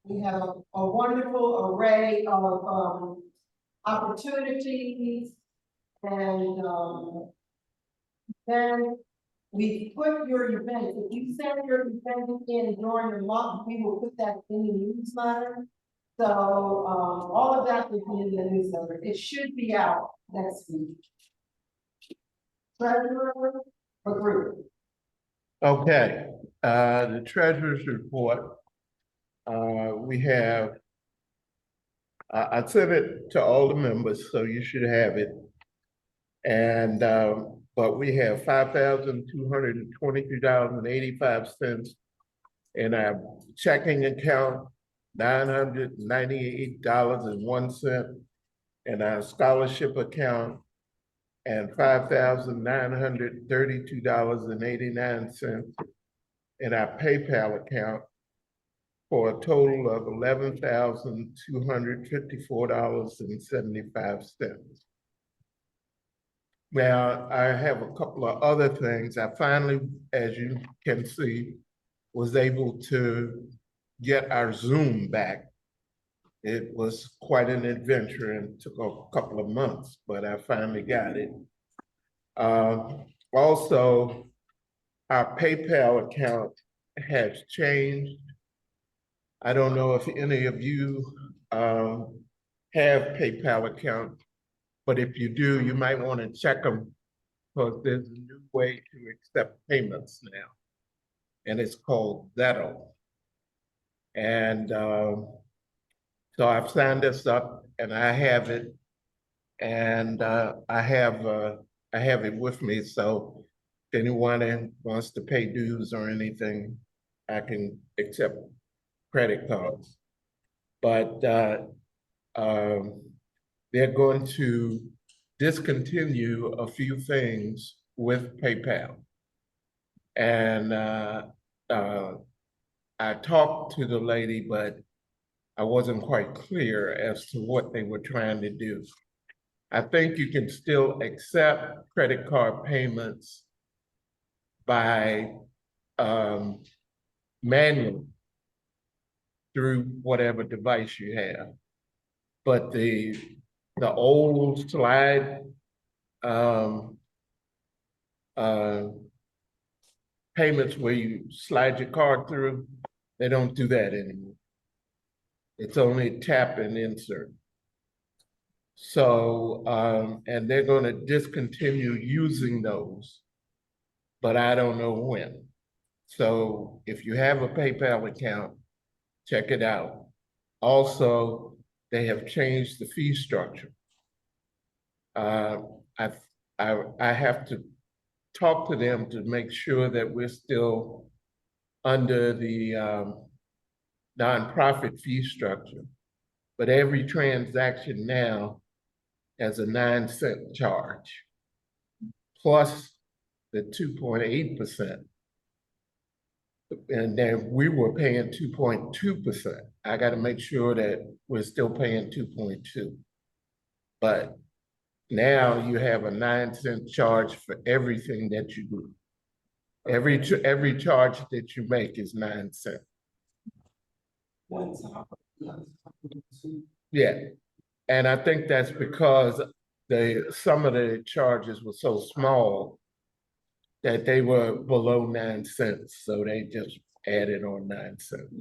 We have a wonderful array of opportunities, and then we put your event. If you send your event in during the month, we will put that in the newsletter. So all of that will be in the newsletter. It should be out next week. Treasurer or group? Okay, the treasurer's report. We have, I sent it to all the members, so you should have it. And, but we have $5,222.85 in our checking account, $998.01 in our scholarship account, and $5,932.89 in our PayPal account, for a total of $11,254.75. Now, I have a couple of other things. I finally, as you can see, was able to get our Zoom back. It was quite an adventure and took a couple of months, but I finally got it. Also, our PayPal account has changed. I don't know if any of you have PayPal accounts, but if you do, you might want to check them, because there's a new way to accept payments now, and it's called Zettle. And so I've signed this up, and I have it, and I have it with me. So if anyone wants to pay dues or anything, I can accept credit cards. But they're going to discontinue a few things with PayPal. And I talked to the lady, but I wasn't quite clear as to what they were trying to do. I think you can still accept credit card payments by manually through whatever device you have. But the old slide payments where you slide your card through, they don't do that anymore. It's only tap and insert. So, and they're going to discontinue using those, but I don't know when. So if you have a PayPal account, check it out. Also, they have changed the fee structure. I have to talk to them to make sure that we're still under the nonprofit fee structure. But every transaction now has a 9-cent charge, plus the 2.8%. And then we were paying 2.2%. I got to make sure that we're still paying 2.2. But now you have a 9-cent charge for everything that you do. Every charge that you make is 9 cents. Yeah, and I think that's because some of the charges were so small that they were below 9 cents, so they just added on 9 cents.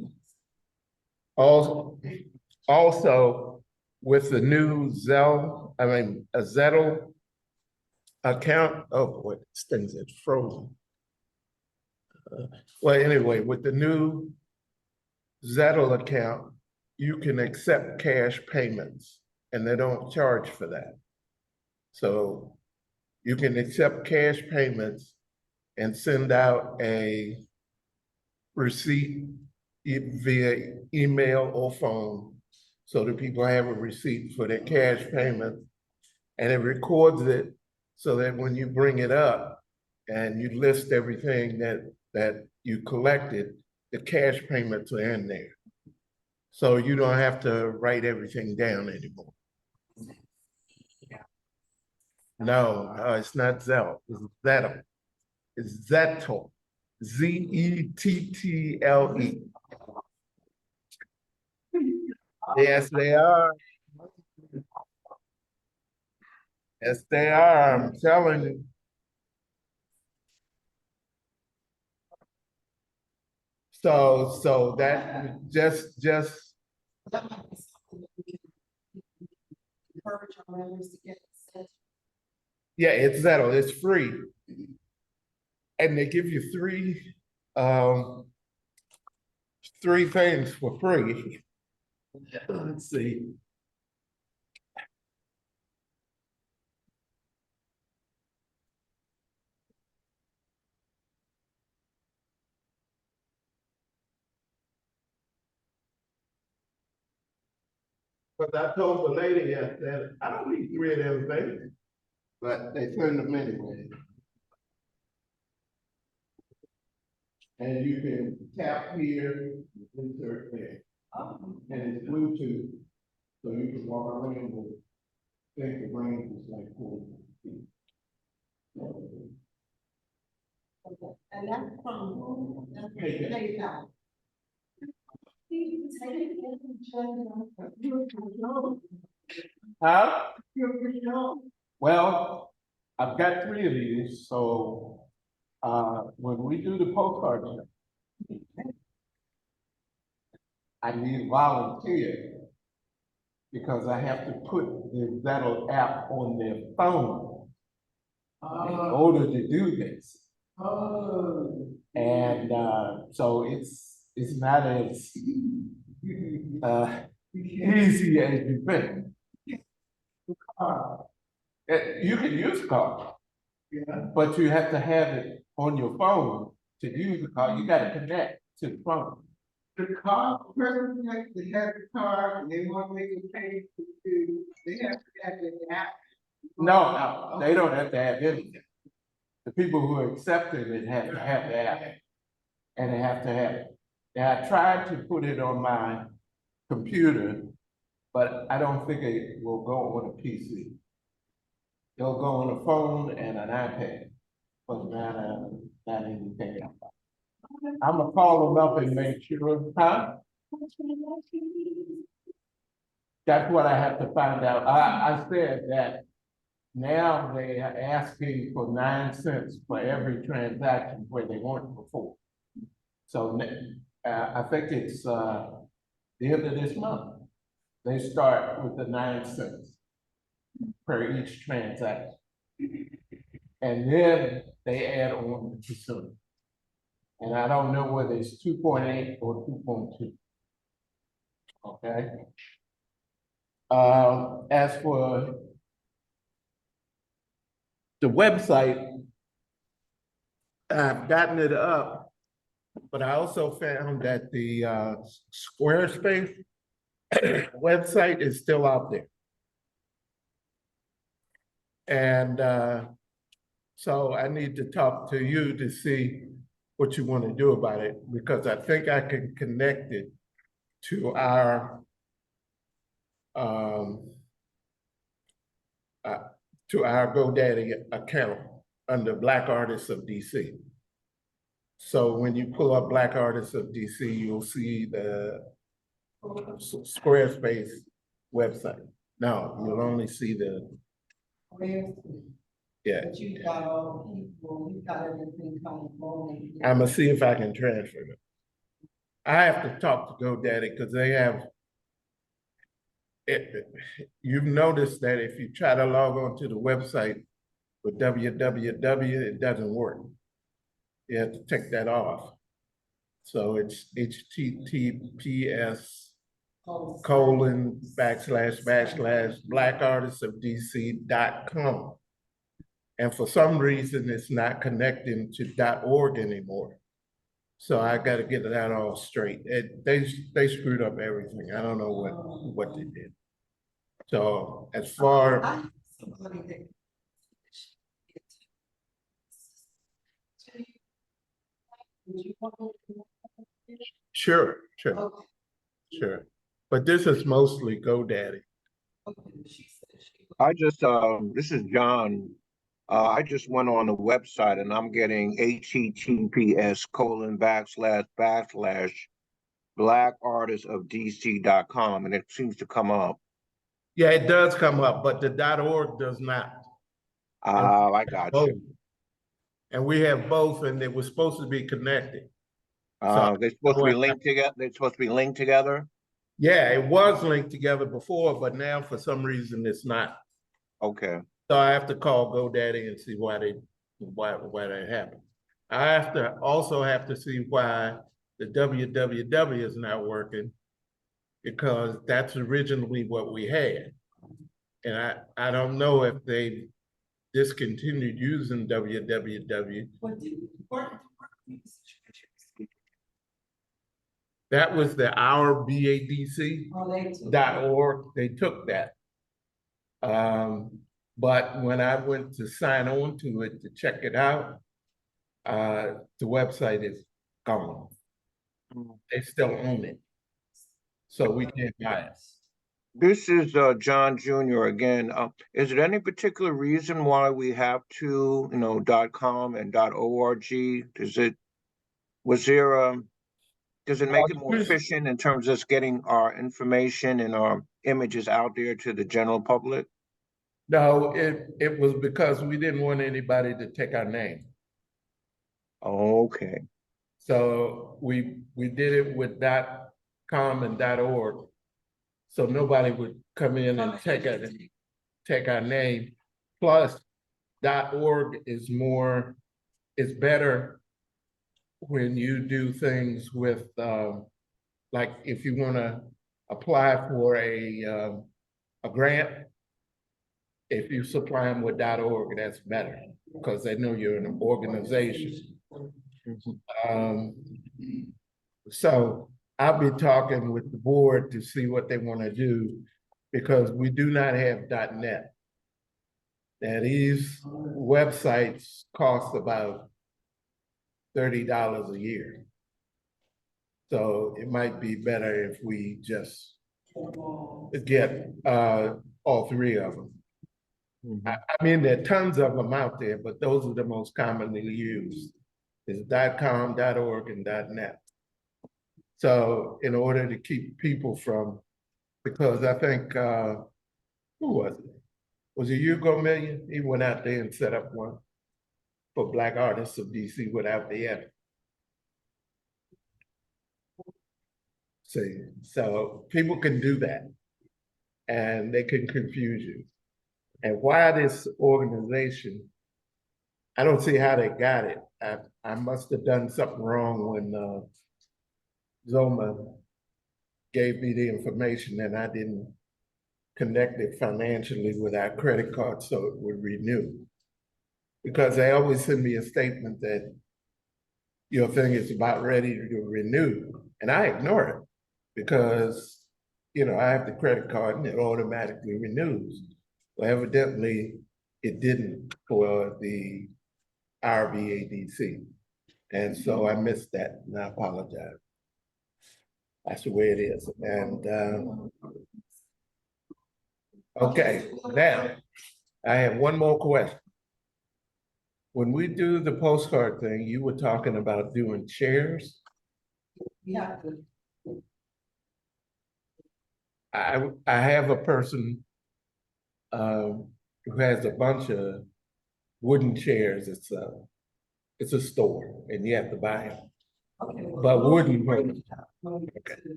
Also, with the new Zettle account, oh boy, this thing's frozen. Well, anyway, with the new Zettle account, you can accept cash payments, and they don't charge for that. So you can accept cash payments and send out a receipt via email or phone, so that people have a receipt for their cash payment, and it records it so that when you bring it up and you list everything that you collected, the cash payments are in there. So you don't have to write everything down anymore. No, it's not Zelle, it's Zettle. It's Zettle, Zettle. Yes, they are. Yes, they are. I'm telling you. So that just That might be something that we can encourage our members to get. yeah, it's settled. It's free, and they give you um three things for free. Let's see. But I told the lady that I don't need three of them things, but they send them anyway. And you can tap here, insert there. And it's Bluetooth, so you can walk around with, think the range is like 40 feet. And that's from who? That's PayPal. PayPal. Huh? Well, I've got three of these, so when we do the postcard, I need volunteers because I have to put the Zettle app on their phone in order to do this. And so it's not as easy as you think. You can use a card, but you have to have it on your phone to use the card. You got to connect to the phone. The car, the person that has the car and they want to make a pay, they have to have the app. No, they don't have to have anything. The people who are accepting it have to have the app. And they have to have it. Now, I tried to put it on my computer, but I don't think it will go on a PC. It'll go on a phone and an iPad, but not anything else. I'm gonna call them up and make sure, huh? That's what I have to find out. I said that now they are asking for 9 cents for every transaction where they weren't before. So I think it's the end of this month. They start with the 9 cents per each transaction. And then they add on the percentage. And I don't know whether it's 2.8 or 2.2. Okay. As for the website, I've gotten it up, but I also found that the Squarespace website is still out there. And so I need to talk to you to see what you want to do about it, because I think I can connect it to our GoDaddy account under Black Artists of DC. So when you pull up Black Artists of DC, you'll see the Squarespace website. No, you'll only see the, yeah. But you got all the people, you got everything kind of rolling. I'm gonna see if I can transfer it. I have to talk to GoDaddy because they have it. You've noticed that if you try to log on to the website with www, it doesn't work. You have to take that off. So it's https://blackartistsofdc.com. And for some reason, it's not connecting to .org anymore. So I got to get that all straight. They screwed up everything. I don't know what they did. So as far sure. Sure. But this is mostly GoDaddy. This is John. I just went on the website and I'm getting https:// blackartistsofdc.com, and it seems to come up. Yeah, it does come up, but the .org does not. And Oh, I got both. you. And we have both, and they were supposed to be connected. So, They're supposed to be linked together. They're supposed to be linked together. yeah, it was linked together before, but now for some reason it's not. Okay. So I have to call GoDaddy and see why that happened. I have to also have to see why the www is not working, because that's originally what we had. And I don't know if they discontinued using www. That was our BADC .org. They took that. But when I went to sign on to it to check it out, the website is gone. They still own it. So we can't buy it. This is John Jr. again. Is there any particular reason why we have to, .com and .org? Does it make it more efficient in terms of us getting our information and our images out there to the general public? No, it was because we didn't want anybody to take our name. Okay. So we did it with .com and .org. So nobody would come in and take our name. Plus, .org is better when you do things with, like if you want to apply for a grant, if you supply them with .org, that's better because they know you're an organization. So I'll be talking with the board to see what they want to do, because we do not have .net. Now these websites cost about $30 a year. So it might be better if we just get all three of them. I mean, there are tons of them out there, but those are the most commonly used. Is .com, .org, and .net. So in order to keep people from, because I think, who was it? Was it Hugo Million? He went out there and set up one for Black Artists of DC without the F. See, so people can do that and they can confuse you. And why this organization, I don't see how they got it. I must have done something wrong when Zoma gave me the information and I didn't connect it financially with our credit card so it would renew. Because they always send me a statement that your thing is about ready to renew. And I ignore it because, I have the credit card and it automatically renews. Well, evidently it didn't for the RBADC. And so I missed that and I apologize. That's the way it is. And okay, now I have one more question. When we do the postcard thing, you were talking about doing chairs. Yeah. I have a person who has a bunch of wooden chairs. It's a store and you have to buy them. Okay. But wooden ones.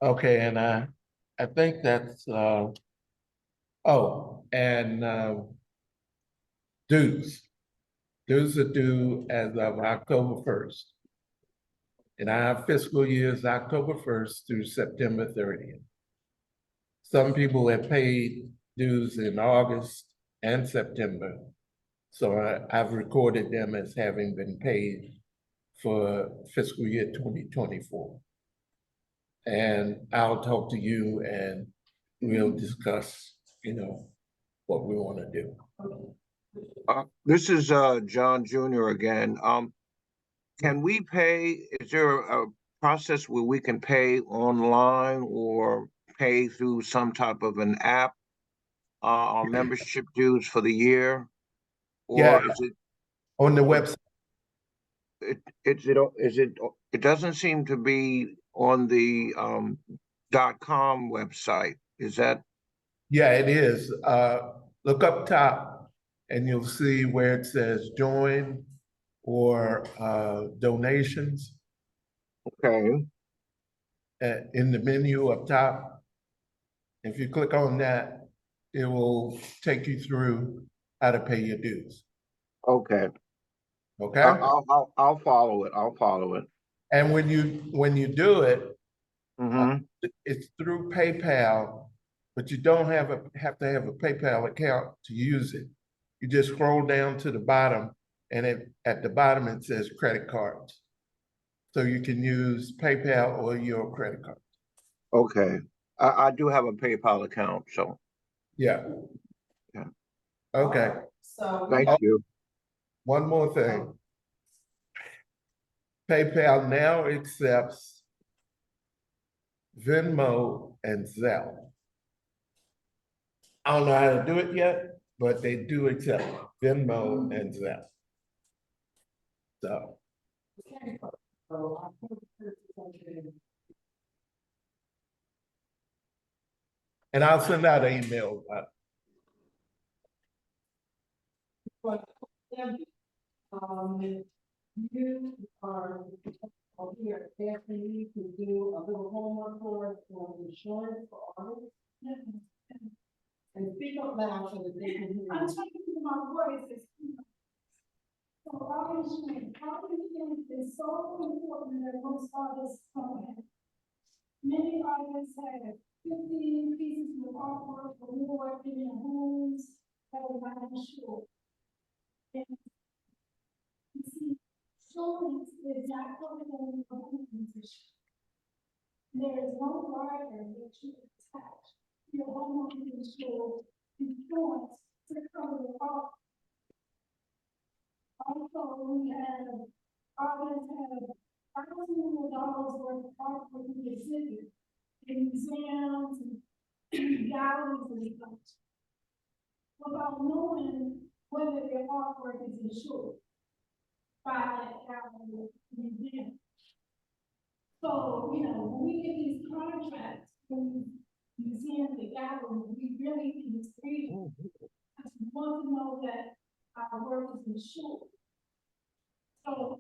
Okay, and I think that's dues. Dues are due as of October 1st. And our fiscal year is October 1st through September 30th. Some people have paid dues in August and September. So I've recorded them as having been paid for fiscal year 2024. And I'll talk to you and we'll discuss, what we want to do. This is John Jr. again. Can we pay? Is there a process where we can pay online or pay through some type of an app, our membership dues for the year? Or is it on the website? It doesn't seem to be on the .com website. Is that, Yeah, it is. Look up top and you'll see where it says join or donations okay? in the menu up top. If you click on that, it will take you through how to pay your dues. Okay. Okay? I'll follow it. I'll follow it. And when you do it, Mm-hmm. it's through PayPal, but you don't have to have a PayPal account to use it. You just scroll down to the bottom, and at the bottom it says credit cards. So you can use PayPal or your credit card. Okay. I do have a PayPal account, so Yeah. Yeah. Okay. So. thank Oh. you. One more thing. PayPal now accepts Venmo and Zelle. I don't know how to do it yet, but they do accept Venmo and Zelle. So, and I'll send out an email. But, you are, here, asking you to do a little homework for us on insurance for audits. And speak up loud so that they can hear I'm you. trying to keep my voice. So our insurance is so important that most artists don't have. Many artists have 15 pieces of artwork or more in their homes that are not insured. And you see, insurance is not covering the home position. There is no rider that you attach your homeowner's insurance to cover the cost. Also, we have, others have thousands of dollars worth of art for the exhibit in museums and galleries and such. Without knowing whether their artwork is insured by that gallery or museum. So, when we get these contracts from museums and galleries, we really can read. I just want to know that our work is insured. So.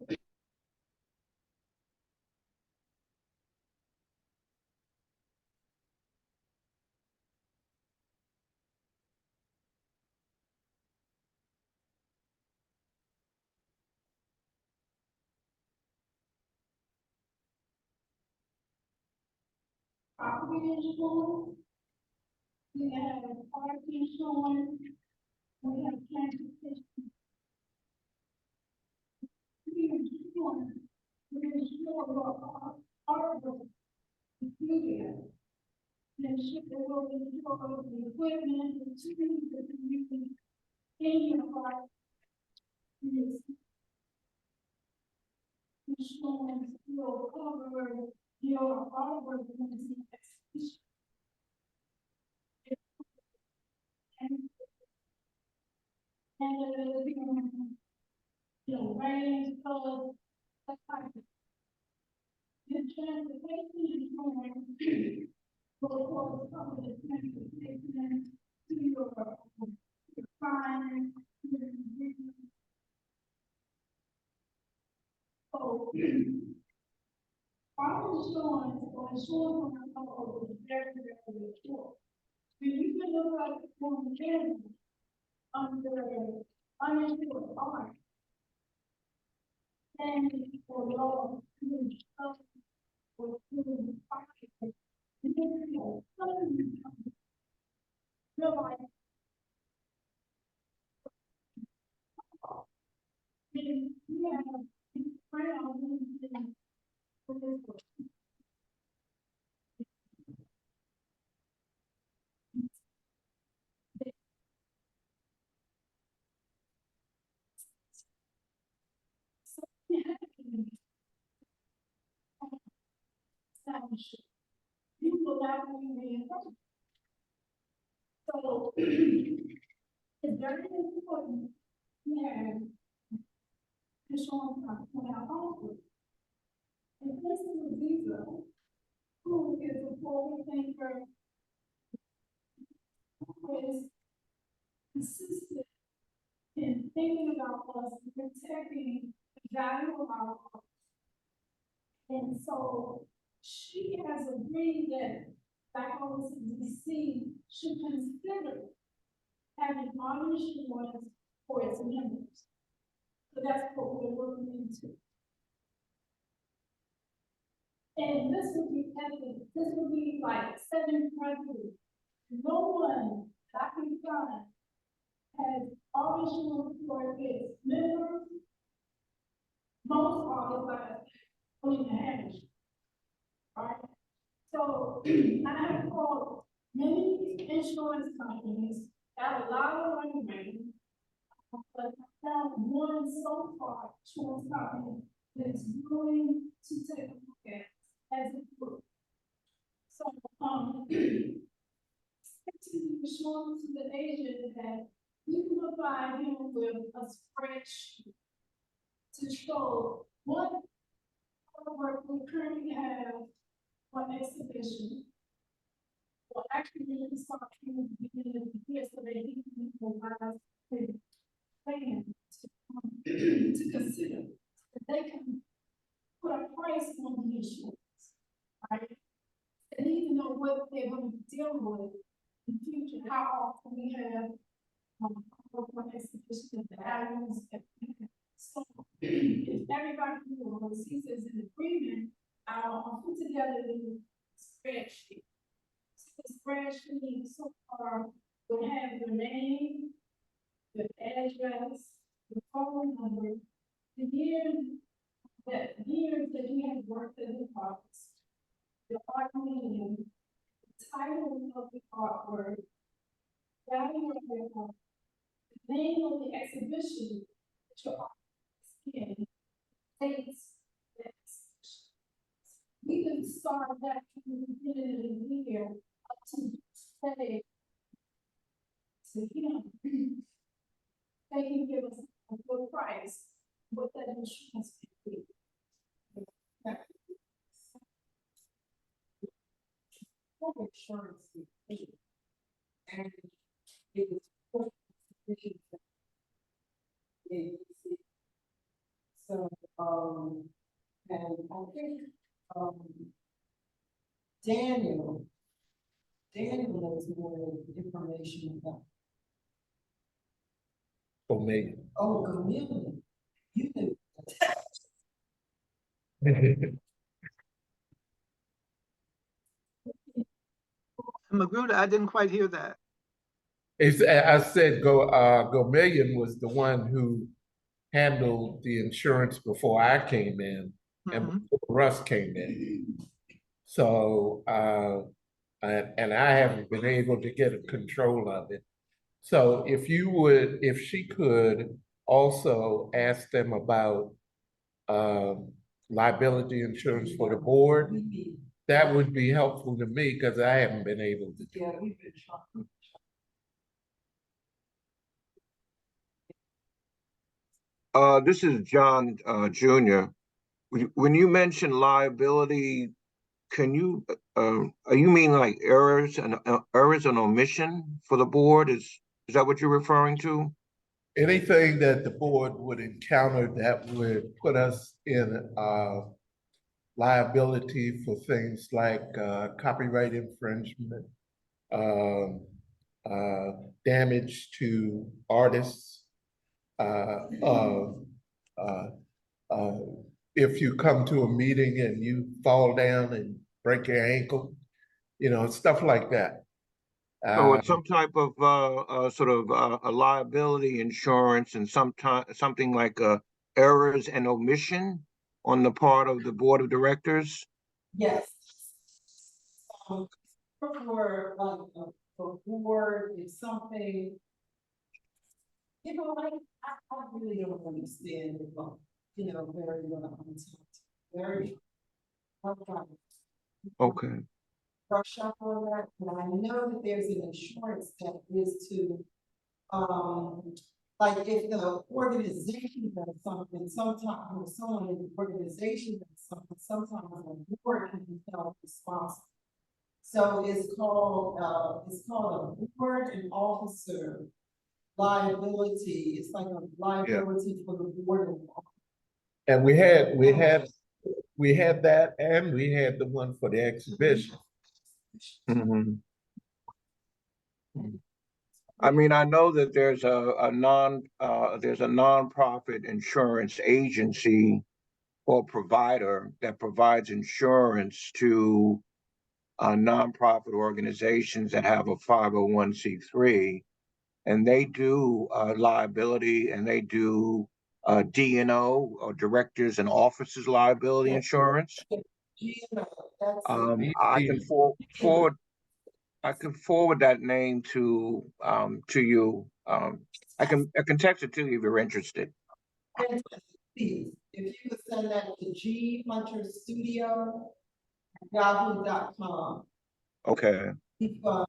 Property insurance, we have park insurance, we have transportation. We insure our the studio. And ship the will insure the equipment, the tools that you can in your park. Insurance will cover your artwork when it's in exhibition. And rain, flood, that type of. The transportation insurance will cover the transportation to your fine. So, our insurance or insurance on our own is very, very short. When you can look at one family under uninsured art, and for law, or to pocket, realize we have crown for this. You will not be reimbursed. So it's very important to have insurance on our own. And this is a visa who is a forward thinker, who is consistent in thinking about us, and protecting the value of our lives. And so she has agreed that Psychology DC should consider having auto insurance for its members. So that's what we're looking into. And this would be epic. This would be like setting precedent. No one that I can find has auto insurance for its members. Most are like only in Hampshire. Right? So I have called many insurance companies that allow underwriting, but I found one so far, insurance company that is willing to take a look at as a group. So, to show to the agent that you can provide him with a spreadsheet to show what work we currently have on exhibition. Well, actually, we can start from the beginning of the year so that he can provide a plan to consider, that they can put a price on the insurance, right? They need to know what they're going to be dealing with in the future, how often we have on exhibition, the values, and so if everybody knows, he says in agreement, I'll put together the spreadsheet. The spreadsheet so far will have the name, the address, the phone number, the years that you have worked in the office, the art museum, the title of the artwork, value of the art, the name of the exhibition that your art is in, dates, that exhibition. We can start that from the beginning of the year up to say to him, they can give us a good price, what that insurance can be. For insurance, and it was for sufficient. So, and I think, Daniel knows more information about, For me. oh, Camille, you knew. Magruder, I didn't quite hear that. I said Gomillion was the one who handled the insurance before I came in and Mhm. before Russ came in. So, and I haven't been able to get a control of it. So if she could also ask them about liability insurance for the board, that would be helpful to me because I haven't been able to do Yeah, it. we've been trying. This is John, Junior. When you mention liability, can you, are you mean like errors and omission for the board? Is that what you're referring to? Anything that the board would encounter that would put us in liability for things like copyright infringement, um, damage to artists, uh, uh, uh, uh, if you come to a meeting and you fall down and break your ankle, stuff like that. So Uh, it's some type of, sort of, a liability insurance and something like, errors and omission on the part of the board of directors? Yes. For like the board is something, like I really don't understand it, but very well very Okay. brush up on that, but I know that there's an insurance that is to like if the organization does something, sometimes, if someone in the organization does something, sometimes the board can be held responsible. So it's called a board and officer liability. It's like a liability for the board. And we had that, and we had the one for the exhibition. Mhm. I mean, I know that there's there's a nonprofit insurance agency or provider that provides insurance to nonprofit organizations that have a 501c3, and they do liability, and they do D&O, or directors and officers liability insurance. That's it. I can forward I can forward that name to you. I can text it to you if you're interested. Please, if you could send that to ghunterstudio@yahoo.com. Okay.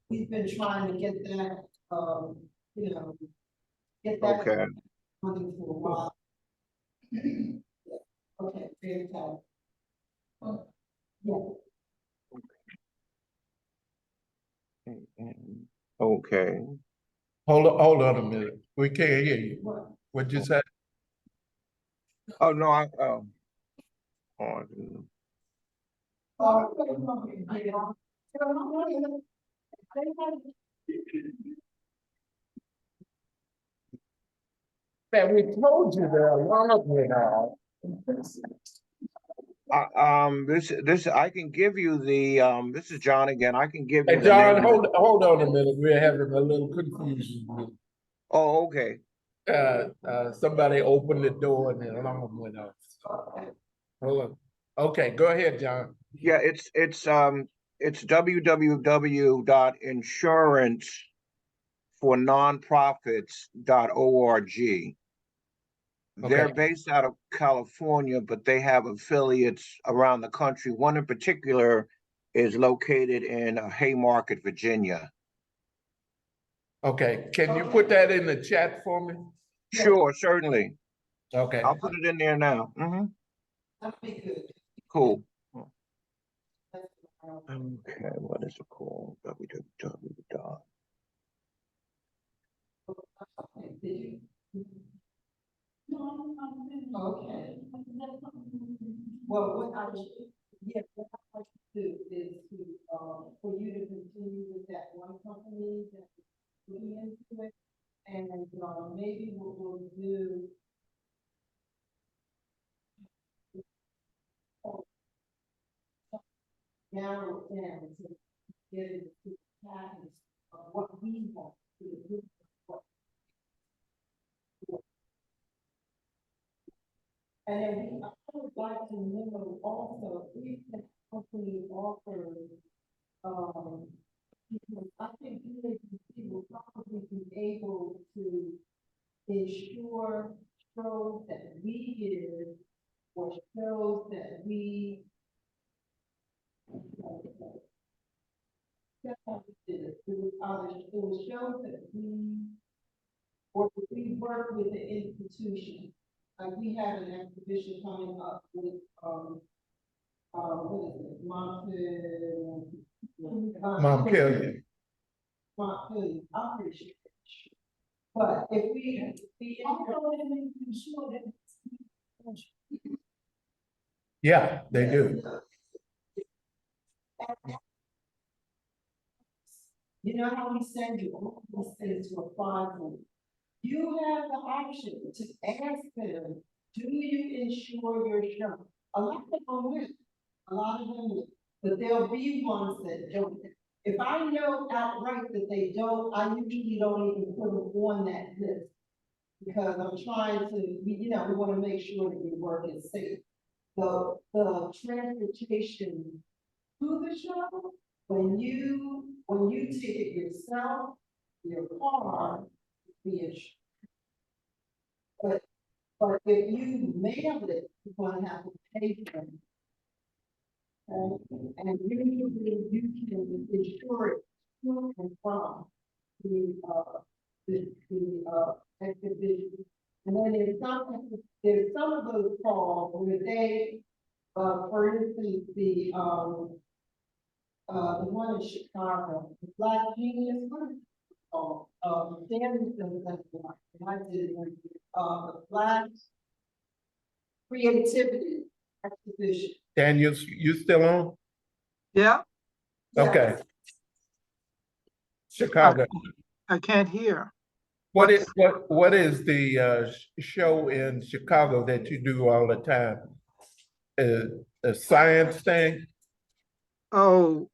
We've been trying to get that, you know, get that Okay. running for a while. Okay, fantastic. Yeah. Okay. Hold on a minute. We can't hear you. What'd you say? Oh no, Man, we told you there alarm went off. this I can give you the this is John again. I can give you Hey, the John, name. hold on a minute. We're having a little confusion. Oh, okay. Somebody opened the door and the alarm went off. Hold on. Okay, go ahead, John. Yeah, it's www.insurancefornonprofits.org. They're Okay. based out of California, but they have affiliates around the country. One in particular is located in Haymarket, Virginia. Okay, can you put that in the chat for me? Sure, certainly. Okay. I'll put it in there now. That'd be good. Cool. Okay, what is it called? www. Okay. Well, what I would, yes, what I'd like to do is to, for you to continue with that one company that is looking into it. And, maybe what we'll do. Narrow it down to get it to the package of what we want to do. And then I would like to know also if the company offers, because I think BADC will probably be able to ensure shows that we give or shows that we. That's how we did it. It was shows that we, or we work with the institution. Like we have an exhibition coming up with, what is it, Montpelier. Montpelier, I'm pretty sure. But if we. Yeah, they do. You know how we send you all these things to apply for? You have the option to ask them, do you insure your show? A lot of them will, but there'll be ones that don't. If I know outright that they don't, I usually don't even put them on that list. Because I'm trying to, we wanna make sure that your work is safe. The transportation to the show, when you take it yourself, your car, be insured. But if you mail it, you're gonna have to pay for it. And usually you can insure it to and from the exhibition. And then there's some of those calls where they, for instance, the one in Chicago, the Black Genius, what is it called? Danielson, that's the one, and I did it, the Black Creativity Exhibition. Daniel, you still on? Yeah, Okay, Yes. Chicago. I can't hear. What is the show in Chicago that you do all the time? A science thing? Oh,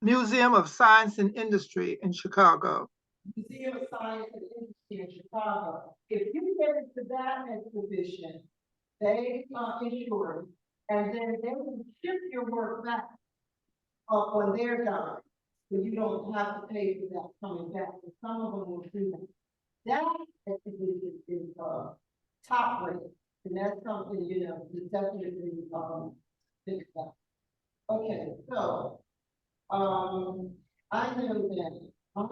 Museum of Science and Industry in Chicago. Museum of Science and Industry in Chicago. If you get into that exhibition, they insure it, and then they will ship your work back when they're done. So you don't have to pay for that coming back, and some of them will do that. That exhibition is top rated, and that's something, you know, to definitely think about. Okay, so I know that I'm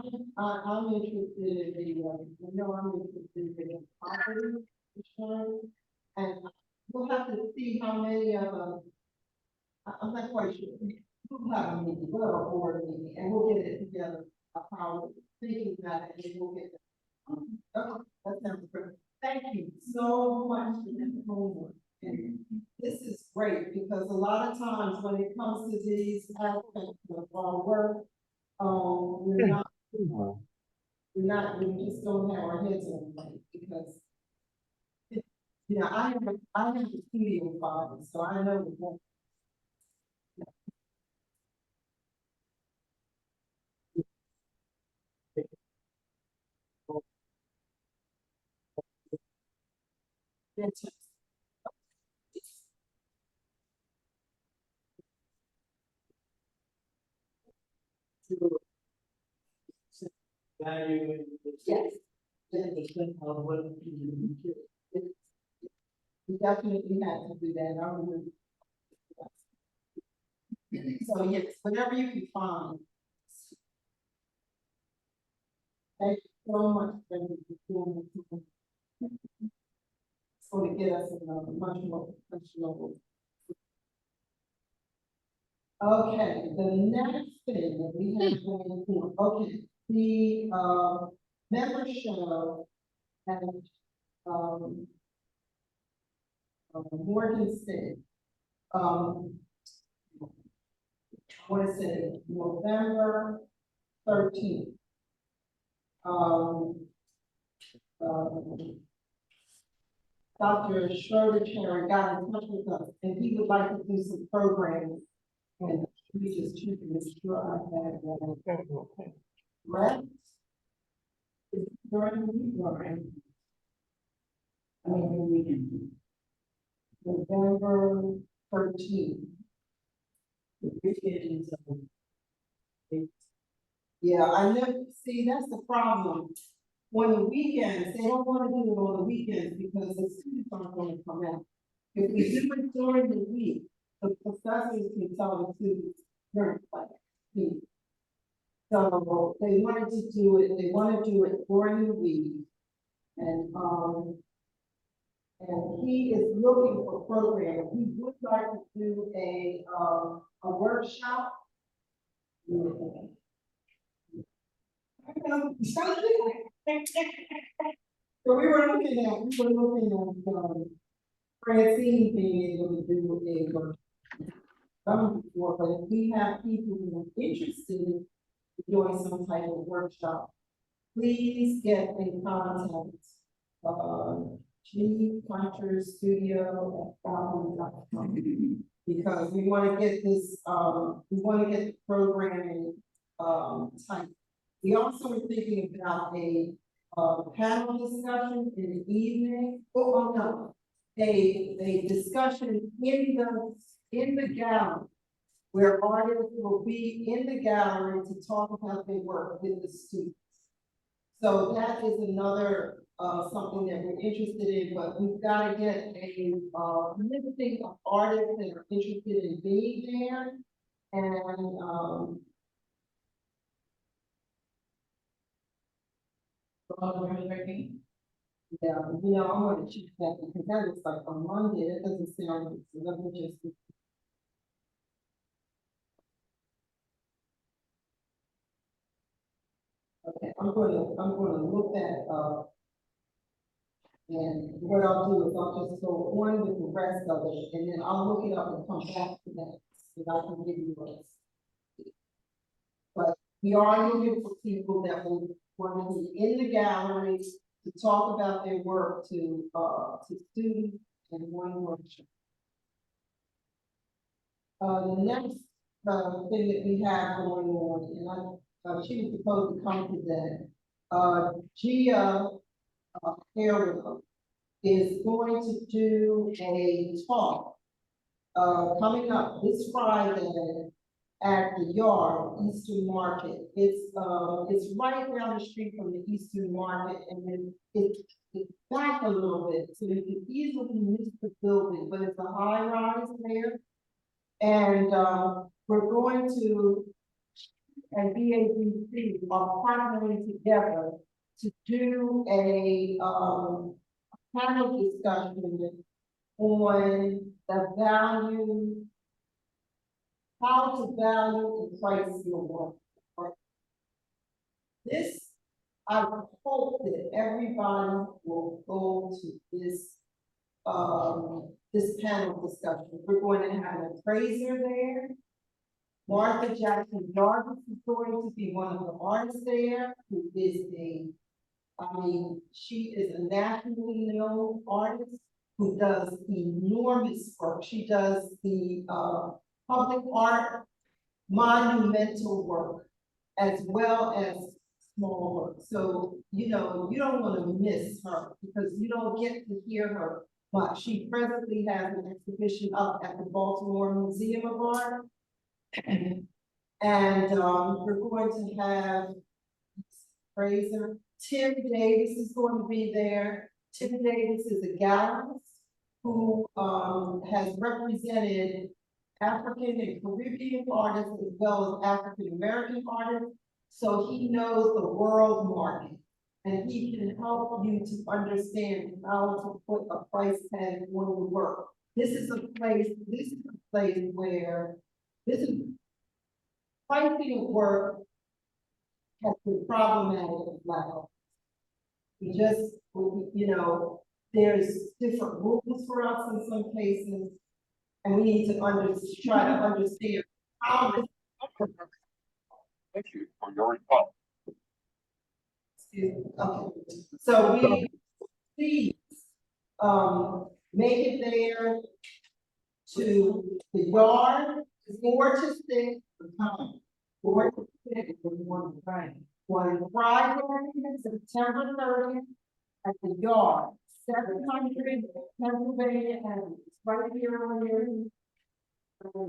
interested in the, I know I'm interested in the property insurance, and we'll have to see how many of them, I'm not quite sure. We'll have a meeting, we'll have a board meeting, and we'll get it together, how we're thinking about it, and we'll get it. Okay, that sounds great. Thank you so much for this homework. And this is great, because a lot of times when it comes to these aspects of our work, we just don't have our heads on it, because, you know, I have a studio father, so I know what. Yes. We definitely had to do that, I remember. So yes, whatever you can find. Thank you so much for doing this. It's going to get us in a much more professional. Okay, the next thing that we have going on, okay, the member show and Morgan State. What is it, November 13th. Dr. Schroeder got in touch with us, and he would like to do some programming. And we just took this sure I had that. Right? During the week, right? I mean, the weekend. November 13th. The weekend is, yeah, I never, see, that's the problem. On the weekends, they don't want to do it on the weekends because the students aren't going to come out. If we do it during the week, the professors can tell the students, during class. So they wanted to do it, they want to do it during the week. And he is looking for programs. He would like to do a workshop. So we were looking at, Francine being able to do a workshop. Before, but if we have people who are interested in doing some type of workshop, please get in contact. G Hunter Studio @yahoo.com, because we want to get this, we want to get the programming type. We also are thinking about a panel discussion in the evening. Oh no, a discussion in the gallery, where artists will be in the gallery to talk about their work with the students. So that is another something that we're interested in, but we've got to get a listing of artists that are interested in being there. And Yeah, you know, I'm gonna check that because that looks like on Monday, that doesn't sound right, so let me just. Okay, I'm gonna look that up. And what I'll do is I'll just go on with the rest of it, and then I'll look it up and come back to that, so that I can give you a list. But we are looking for people that will want to be in the gallery to talk about their work to students and one workshop. The next, thing that we have going on, and she was supposed to come today. Gia, Harewood is going to do a talk, coming up this Friday at the Yard, Eastern Market. It's right down the street from the Eastern Market, and then it's back a little bit, so you can easily miss the building, but it's a high rise there. And, we're going to, and BADC are partnering together to do a, panel discussion on the value, how to value and price your work. This, I hope that everybody will go to this, this panel discussion. We're going to have an appraiser there. Martha Jackson Jarvis is going to be one of the artists there, who is she is a nationally known artist who does enormous work. She does the, public art, monumental work, as well as small work. So, you know, you don't want to miss her because you don't get to hear her much. She presently has an exhibition up at the Baltimore Museum of Art. And, we're going to have Fraser, Tim Davis is going to be there. Tim Davis is a gallerist who, has represented African and Caribbean artists as well as African American artists. So he knows the world market, and he can help you to understand how to put a price tag on your work. This is a place where this is pricing of work has been problematic in Black artists. You know, there's different rules for us in some cases, and we need to try to understand how this. Thank you for your response. Excuse me, okay, so we, please, make it there to the Yard, 4 to 6, 4 to 6, one Friday. One Friday, September 30th, at the Yard, 700 Pennsylvania Avenue, it's right here on your. It's on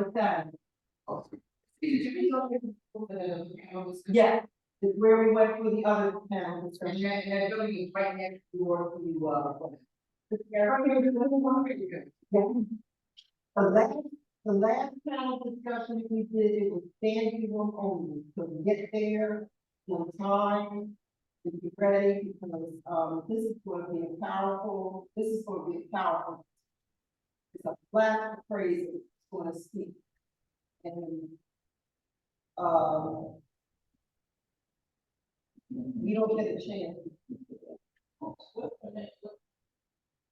the side. Yeah, it's where we went for the other panel. And that building is right next door to, the last panel discussion that we did, it was standing room only, so we get there on time, to be ready, because, this is going to be a powerful, it's a Black phrase that's going to speak. And, we don't get a chance.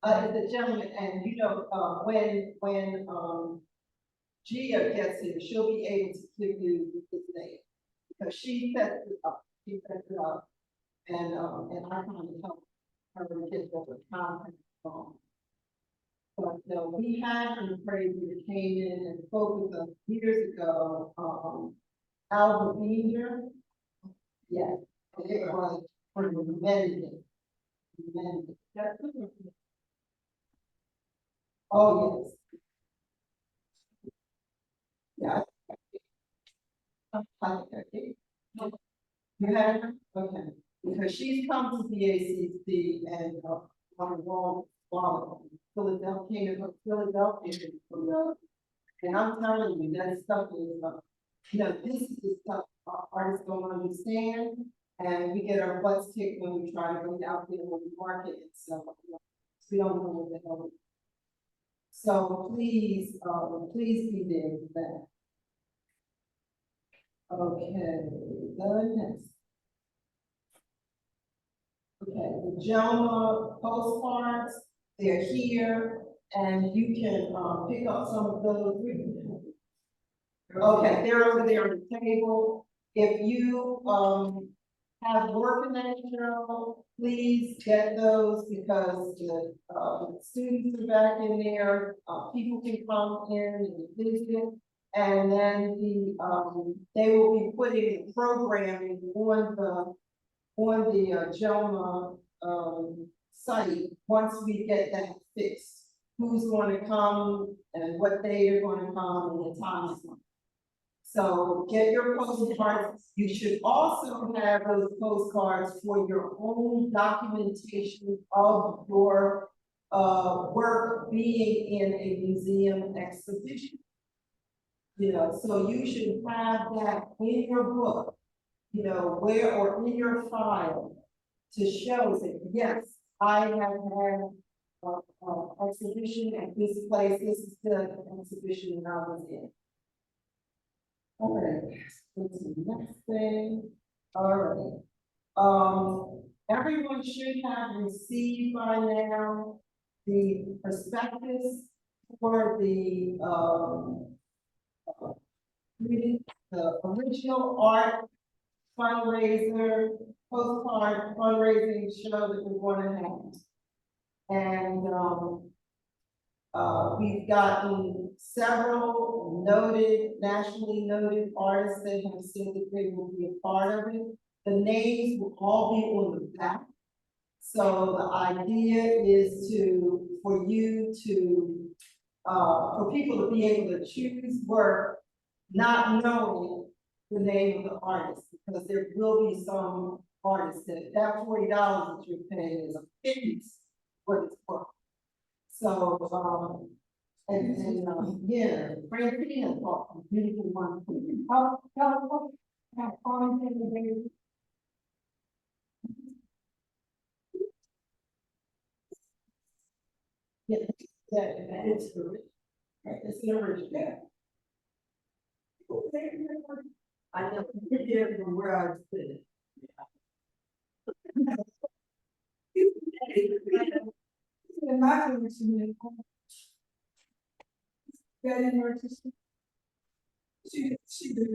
It's a gentleman, and you know, when Gia gets here, she'll be able to give you his name, because she sets it up, and I kind of help her get the content on. But, we had an appraiser that came in and spoke with us years ago, Albert Beanger. Yes, it was for the amendment. Oh, yes. Yeah. Okay. You had her? Okay, because she's come to BACC and, on the wall, Philadelphia, and I'm telling you, that stuff is, You know, this is the stuff our artists don't understand, and we get our butts kicked when we try to go out there when we market it, so, you know, we don't know what the hell. So please be there with that. Okay, the next. Okay, the JOMA postcards, they're here, and you can, pick up some of those. Okay, they're over there on the table. If you, have work in that journal, please get those because the, students are back in there. People can come in and visit. And then they will be putting the programming on the JOMA, site, once we get that fixed. Who's going to come and what day they're going to come and the time is going. So get your postcards. You should also have those postcards for your own documentation of your work being in a museum exhibition. You know, so you should have that in your book, you know, where or in your file to show that, yes, I have had exhibition at this place. This is the exhibition that I was in. Okay, what's the next thing? All right. Everyone should have received by now the prospectus for the, the original art fundraiser, postcard fundraising show that we want to have. And, we've gotten several nationally noted artists that have said that they will be a part of it. The names will all be on the back. So the idea is for people to be able to choose work, not knowing the name of the artist, because there will be some artists that $40 that you're paying is a pittance what it's worth. So, yeah, Francine thought beautiful one. Yeah, that is the original. Right, it's the original. I know, here from where I sit. She did.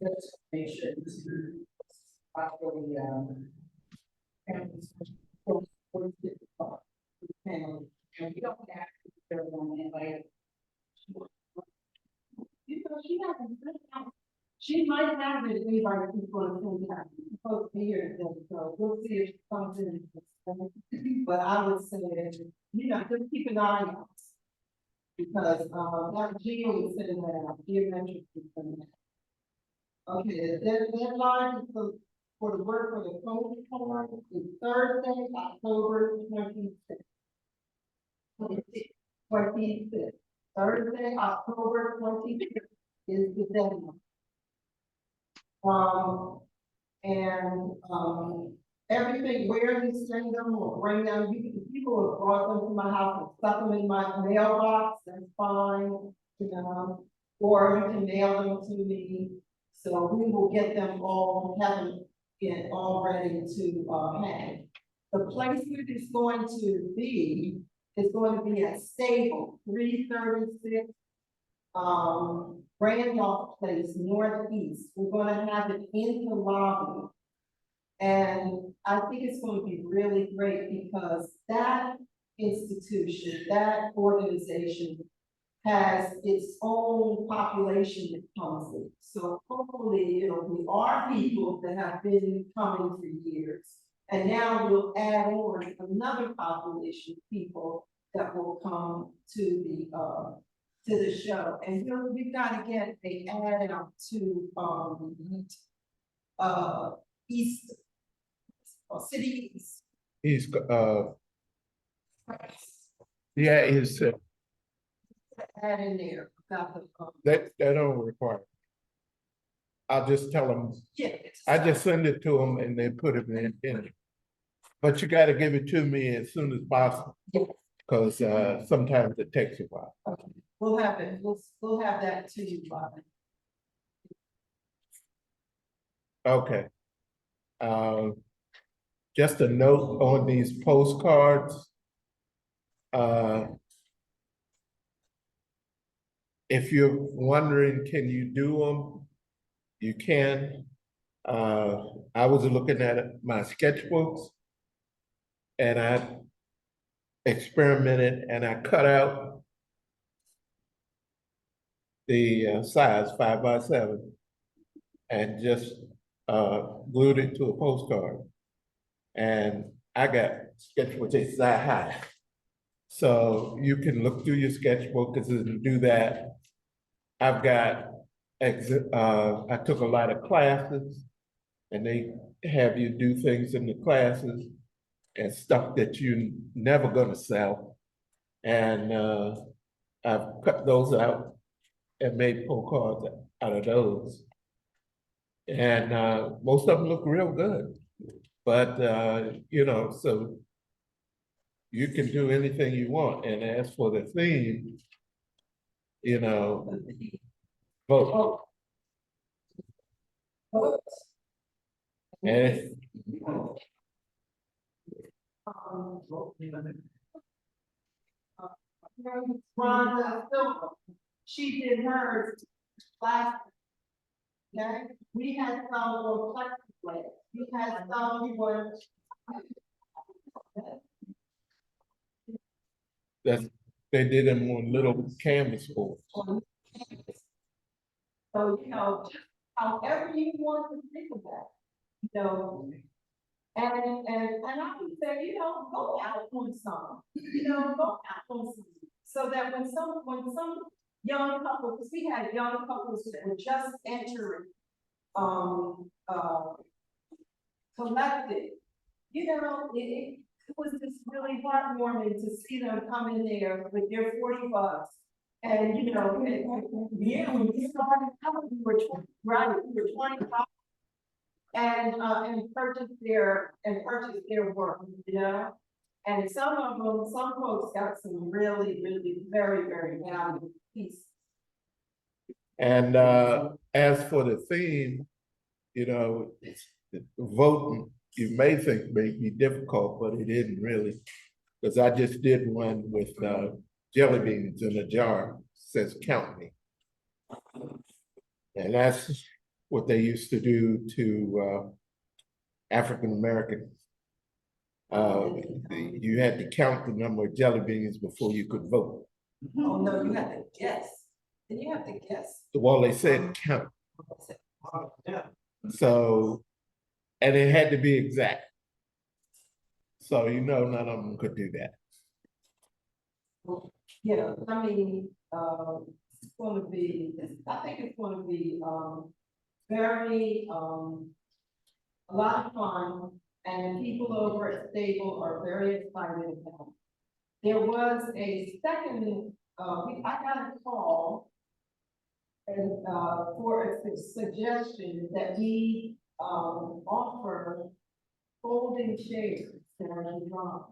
Let's make sure this is actually, and you don't have to be one and like. You know, she might have it, anybody who's going to think that, supposed to be here, so we'll see if she comes in. But I would say that, you know, just keep an eye out. Because, that Gio was saying that, geometric is saying that. Okay, the deadline for the work for the code report is Thursday, October 26th. 26th. Thursday, October 26th is the deadline. Everything, where you send them or bring them, people have brought them to my house and stuck them in my mailbox, that's fine, you know, or you can mail them to me. So we will get them all, have them get all ready to, hang. The placement is going to be at Stable, 336, Randolph Place, Northeast. We're gonna have it in the lobby. And I think it's going to be really great because that institution, that organization has its own population that comes in. So hopefully it'll be our people that have been coming for years. And now we'll add on another population of people that will come to the show. And we've got to get a ad out to, East, or City East. He's, yeah, he's, Add in there about the, that don't require. I'll just tell them, yeah. I just send it to them and they put it in. But you gotta give it to me as soon as possible. Yeah. Cause sometimes it takes a while. Okay, we'll have it, we'll have that to you, Robin. Okay. Just a note on these postcards. If you're wondering, can you do them? You can. I was looking at my sketchbooks and I experimented and I cut out the size 5x7 and just glued it to a postcard. And I got sketchbooks this high. So you can look through your sketchbook and do that. I've got, I took a lot of classes and they have you do things in the classes and stuff that you're never gonna sell. And I've cut those out and made postcards out of those. And most of them look real good. But you know, so you can do anything you want. And as for the theme, you know, vote. And Rhonda Silva, she did hers last. Okay, we had some more plexiglass, we had some who were. that's, they did them on little canvas boards. So, you know, just however you want to think of that, you know. And I would say, you know, go out on some, you know, go out on some. So that when some young couple, because we had young couples that were just entering, collected, you know, it was just really heartwarming to see them come in there with their $40. And, you know, yeah, when we started out, we were 20, right, we were 25. And purchase their work, you know? And some of them, some folks got some really, really very, very valuable pieces. And as for the theme, you know, voting, you may think may be difficult, but it isn't really. Because I just did one with jelly beans in a jar, says count me. And that's what they used to do to African Americans. You had to count the number of jelly beans before you could vote. Oh, no, you have to guess. And you have to guess. Well, they said count. So, and it had to be exact. So, you know, none of them could do that. Yeah, I mean, it's gonna be, I think it's gonna be, very, a lot of fun, and people over at Stable are very excited about it. There was a second, I got a call and, for a suggestion that we, offer folding chairs for the drum.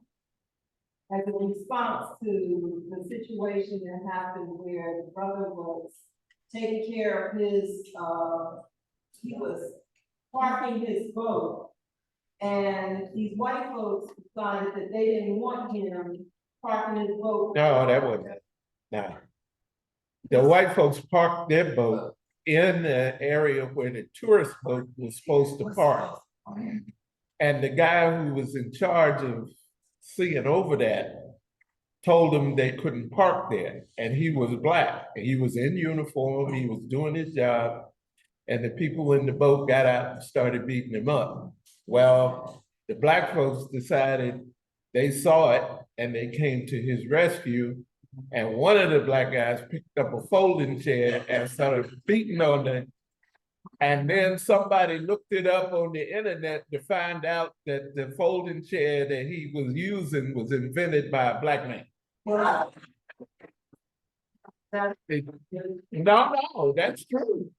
As a response to the situation that happened where the brother was taking care of his, he was parking his boat. And these white folks decided that they didn't want him parking his boat. No, that wasn't it. No. The white folks parked their boat in the area where the tourist boat was supposed to park. And the guy who was in charge of seeing over that told them they couldn't park there. And he was black. And he was in uniform. He was doing his job. And the people in the boat got out and started beating him up. Well, the black folks decided they saw it and they came to his rescue. And one of the black guys picked up a folding chair and started beating on it. And then somebody looked it up on the internet to find out that the folding chair that he was using was invented by a black man. Well, that- No, that's true.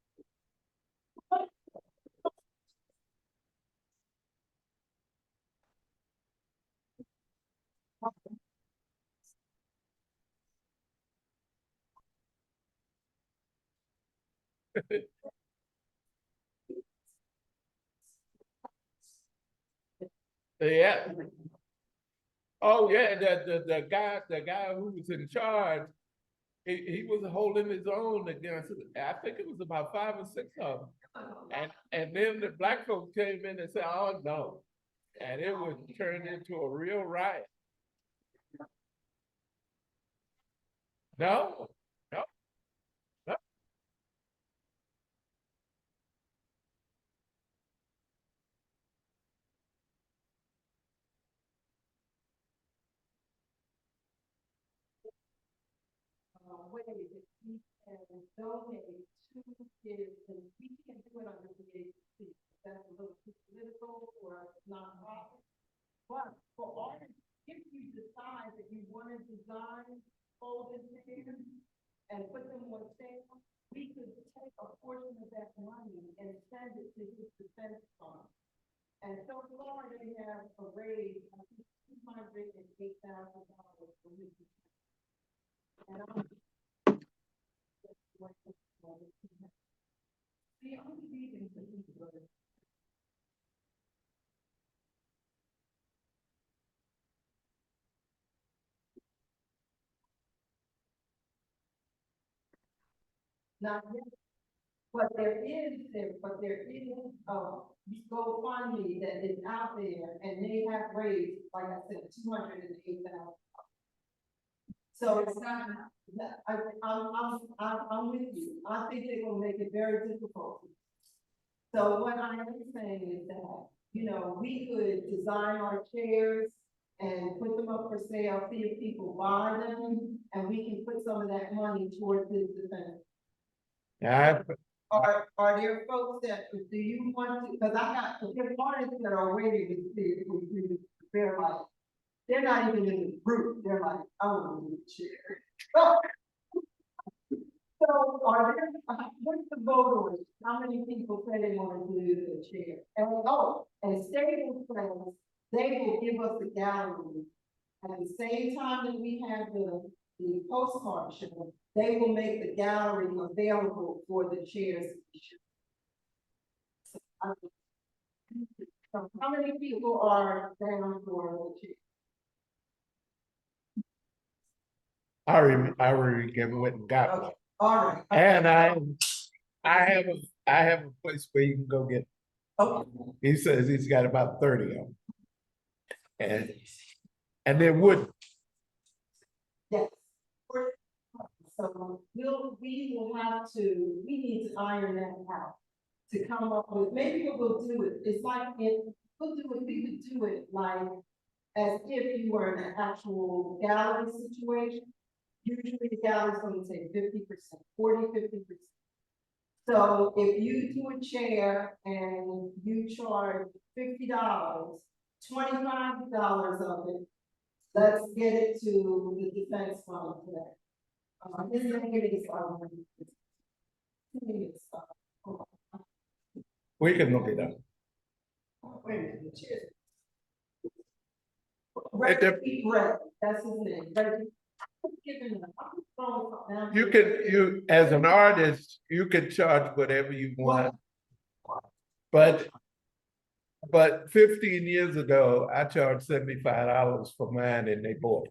Yeah. Oh, yeah, the guy who was in charge, he was holding his own against, I think it was about 5 or 6 of them. And then the black folks came in and said, oh, no. And it was turned into a real riot. No, no, no. Way that we can donate to kids, and we can't do it under the BADC. That's a little too political or non-profit. But for artists, if you decide that you want to design folding chairs and put them on sale, we could take a portion of that money and send it to his defense fund. And so far, they have raised, I think, $208,000 for his defense. And I'm the only reason to be good. Not yet, but there is, GoFundMe that is out there, and they have raised, like I said, $208,000. So it's not, I'm with you. I think they will make it very difficult. So what I am saying is that, we could design our chairs and put them up for sale, see if people buy them, and we can put some of that money towards this defense. Yeah, Are there folks that, do you want to, because I got, there's artists that are waiting to see if we they're like, they're not even in the group, they're like, I want to do a chair. So are there, what's the vote on it? How many people say they want to do the chair? And Stadium Friends, they will give us a gallery. At the same time that we have the postcard show, they will make the gallery available for the chairs. So how many people are down for the chair? I already went and got one. Okay, all right. And I have a place where you can go get. Okay. He says he's got about 30 of them. And they're wood. Yes. So we need to iron that out to come up with, maybe we'll do it, it's like, we could do it like, as if you were in an actual gallery situation. Usually the gallery's gonna take 50%, 50%. So if you do a chair and you charge $50, $25 of it, let's get it to the defense fund today. His name is, We can look it up. wait a minute, cheers. Reggie, that's his name, Reggie. You as an artist, you can charge whatever you want. But 15 years ago, I charged $75 for mine and they bought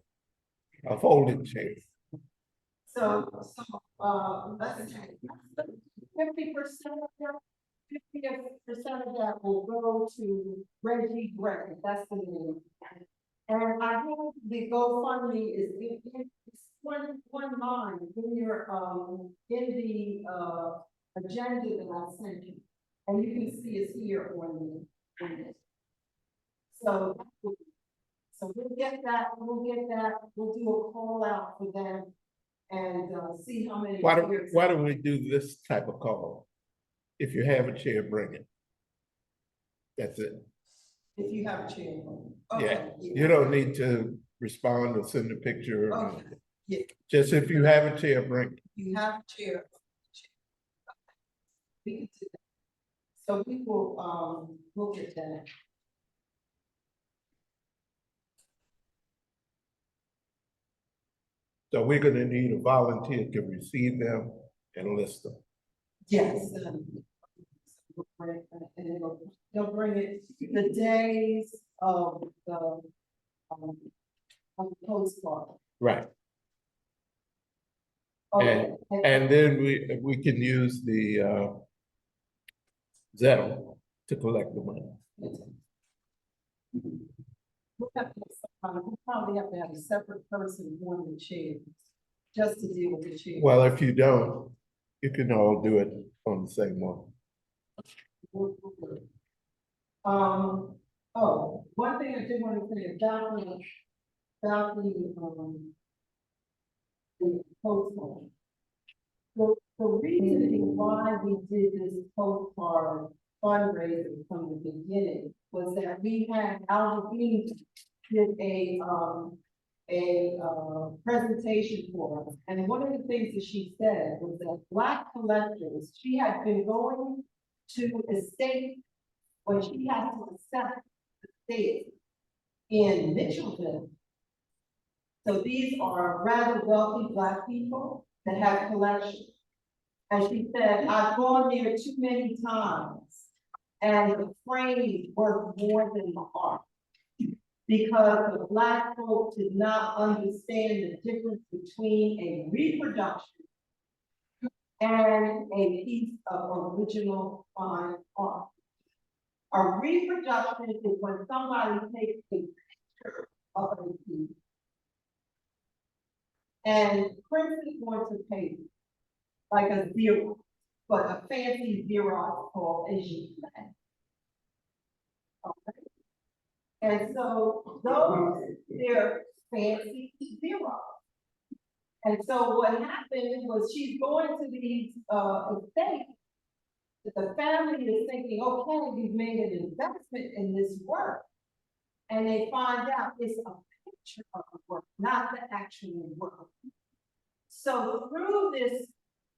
a folding chair. So, let's say 50% of them, 50% of that will go to Reggie Gray, that's the name. And I think the GoFundMe is, it's one line in your, in the, agenda that I sent you. And you can see it's here on it. So, we'll get that, we'll do a call out for them and, see how many. Why tiers- don't we do this type of call? If you have a chair, bring it. That's it. If you have a chair. Yeah, Okay, you don't need to respond or send a picture or Okay, anything. yeah. Just if you have a chair, bring it. You have a chair. We can do that. So we will, we'll get that. So we're gonna need a volunteer to receive them and list them. Yes. We'll bring it, and they'll bring it the days of the postcard. Right. Okay. And then we can use the Zelle to collect the money. We'll probably have to have a separate person doing the chairs, just to deal with the chairs. Well, if you don't, you can all do it on the same one. Oh, one thing I did want to say about the postcard. The reasoning why we did this postcard fundraising from the beginning was that we had Alvin did a presentation for us. And one of the things that she said was that Black collectors, she had been going to estate when she had to accept the state in Mitchellville. So these are rather wealthy Black people that have collections. And she said, I've gone there too many times, and the frame worth more than the art. Because the Black folk did not understand the difference between a reproduction and a piece of original fine art. A reproduction is when somebody takes a picture of a piece and prints it onto paper, like a zero, but a fancy Xerox called Asian flag. Okay. And so those, they're fancy Xerox. And so what happened was she's going to these estates. The family is thinking, okay, we've made an investment in this work. And they find out it's a picture of the work, not the actual work. So through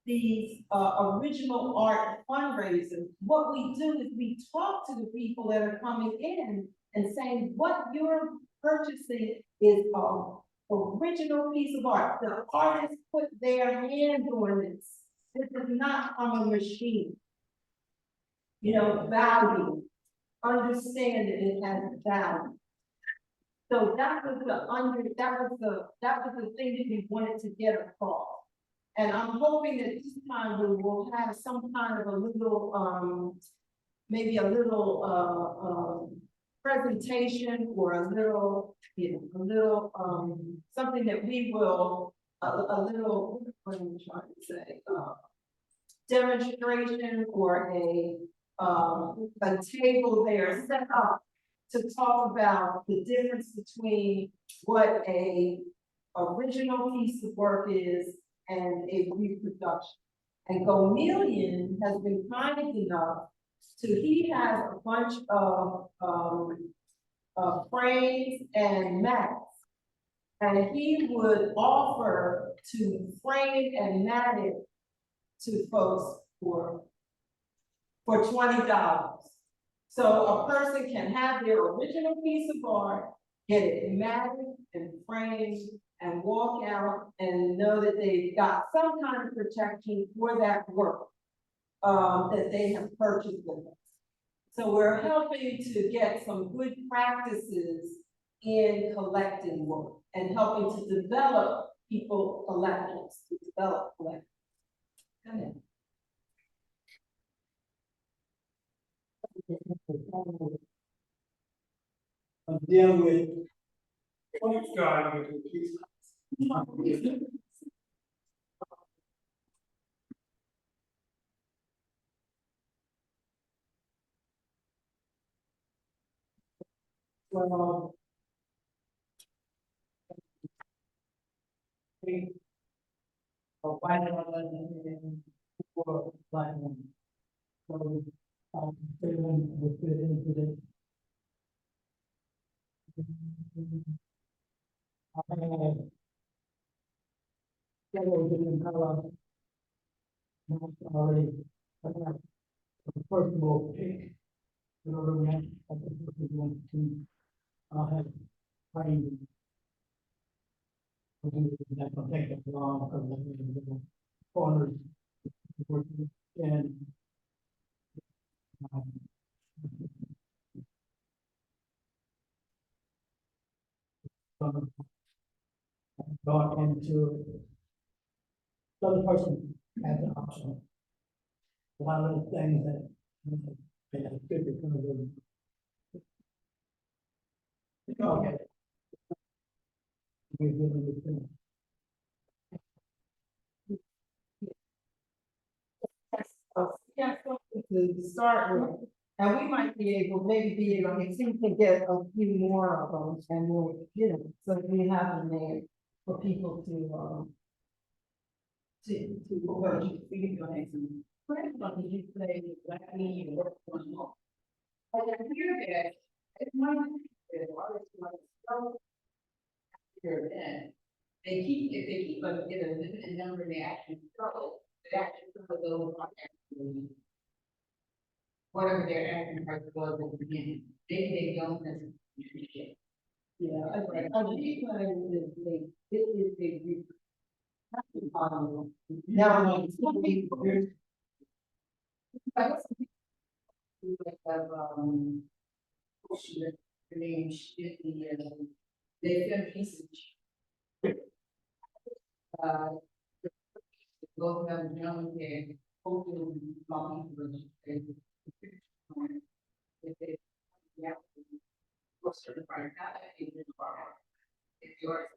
these original art fundraisers, what we do is we talk to the people that are coming in and saying, what you're purchasing is an original piece of art. The artist put their hand on this. This is not from a machine. You know, value, understand that it has value. So that was the thing that we wanted to get across. And I'm hoping that this time we will have some kind of a little, maybe a little, presentation or a little, something that we will, a little, what am I trying to say? Demonstration or a table there set up to talk about the difference between what a original piece of work is and a reproduction. And Gomelian has been kind enough to, he has a bunch of frames and mats. And he would offer to frame and mat it to folks for $20. So a person can have their original piece of art, get it matted and framed, and walk out and know that they've got some kind of protection for that work that they have purchased with us. So we're helping to get some good practices in collecting work and helping to develop people collectors, to develop collectors. Go ahead. I'm dealing with. Point guard with the police. Well. A white and for black women. So, everyone will fit into the. I have several different colors. Already, I have a personal pick. In order to have, I think we want to, have trained. That will take that long, because the corners. And. um, Gone into. The other person has an option. A lot of the things that. They have good because of. Okay. We're dealing with them. Yeah, something to start with, and we might be able, maybe be able, if we can get a few more of those, and we'll, so we have them there for people well, we can go ahead and. First one, did you say, like, me, and work one more? I hear that, it's my, it's like, so. Hear that, if they keep a, get a limited number, they actually struggle, they actually some of those are actually. Whatever their acting price was at the beginning, maybe they don't necessarily. Yeah, I think, it is a. Now, some people, there's. Like, the name, they film pieces. Both of them, young and hopefully, if they, yeah. Or certified, not a if yours.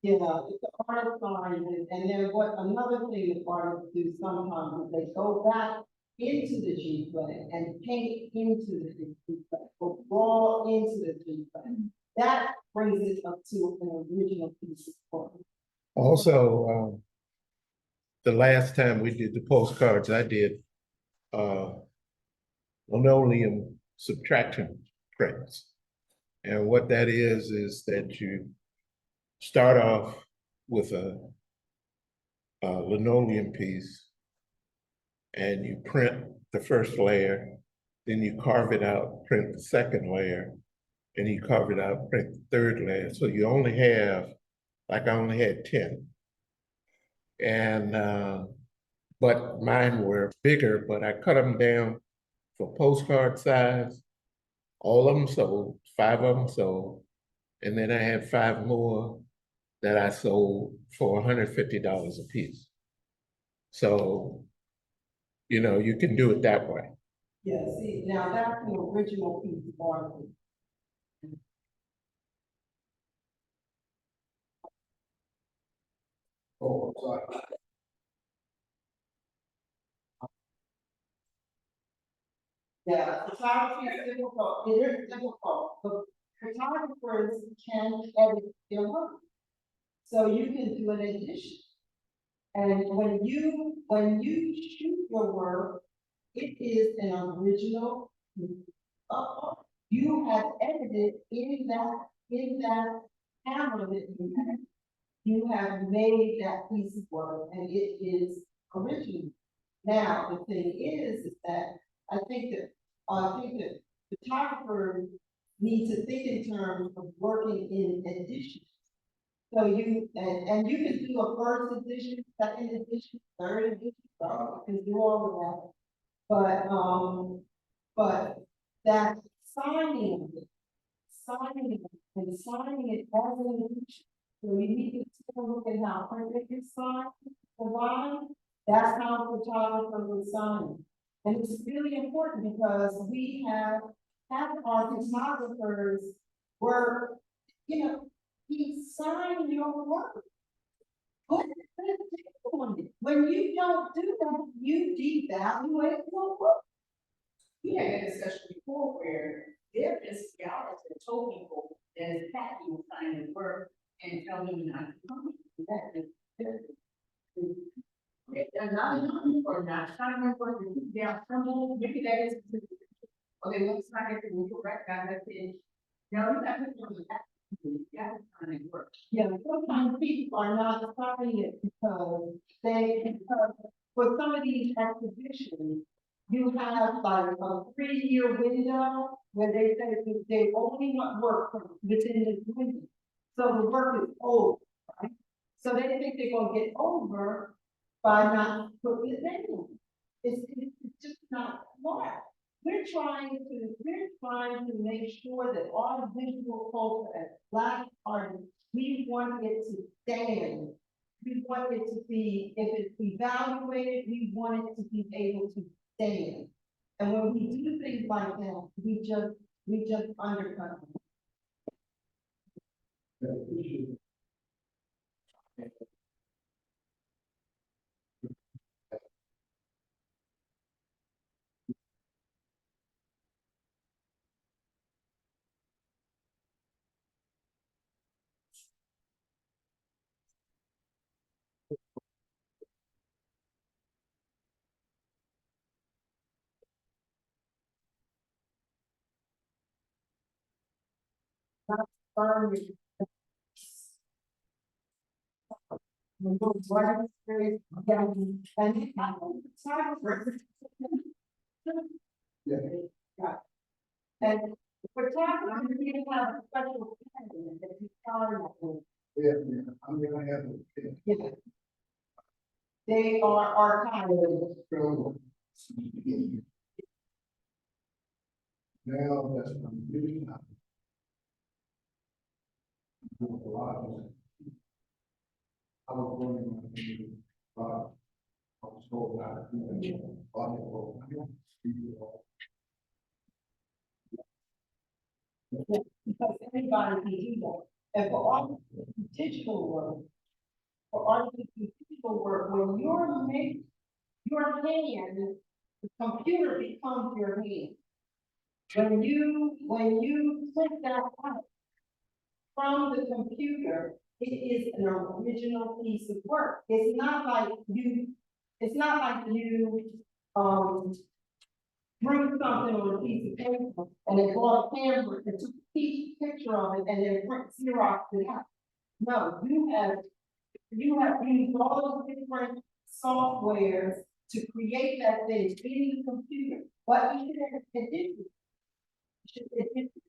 Yeah, it's the artist line, and then what, another thing that artists do sometimes is they go back into the G plan and paint into the G plan, or draw into the G plan. That brings it up to an original piece of art. Also, the last time we did the postcards, I did linoleum subtraction prints. And what that is that you start off with a linoleum piece and you print the first layer, then you carve it out, print the second layer, and you carve it out, print the third layer. So you only have, like I only had 10. And, but mine were bigger, but I cut them down for postcard size. All of them sold, 5 of them sold. And then I had 5 more that I sold for $150 a piece. So, you know, you can do it that way. Yeah, see, now that's an original piece of art. Oh, sorry. Yeah, photography is difficult, it is difficult, but photographers can edit their work. So you can do an edition. And when you shoot your work, it is an original. You have edited in that camera that you have made that piece of work, and it is original. Now, the thing is that I think that photographers need to think in terms of working in edition. So and you can do a first edition, second edition, third edition, so you can do all of that. But that signing of it, signing it as an edition. So you need to take a look at how perfect you sign the line. That's how photographer would sign. And it's really important because we have our photographers work, you know, he signed your work. Put it on it. When you don't do that, you devalue your work. We had a discussion before where there is scholars that told people that is happy with signing work and tell them not to come. That is, they're not coming or not signing work, they are humble, maybe that is. Okay, let's not get the correct guy that said, no, you have to do that. You have to sign work. Yeah, sometimes people are not signing it because for some of these exhibitions, you have like a 3-year window where they say that they only want work from within this window. So the work is over, right? So they think they're gonna get over by not putting it in. It's just not smart. We're trying to make sure that our visual culture as Black artists, we want it to stand. We want it to be, if it's evaluated, we want it to be able to stand. And when we do things like that, we just undercut them. Firm. And those writing skills, yeah, and I think the photographer. Yeah. Yeah. And the photographer, we have a special candidate that you follow. Yeah, I'm gonna have to. Yeah. They are archived. Now that's what I'm doing. A lot of it. I was going to, I was told that. Because anybody can do that. And for all digital work, for artists to do digital work, when you're making your hand, the computer becomes your hand. When you print that out from the computer, it is an original piece of work. It's not like you drew something on a piece of paper and then bought a camera and took a picture of it and then print Xerox it out. No, you have used all those different softwares to create that thing in the computer. But you should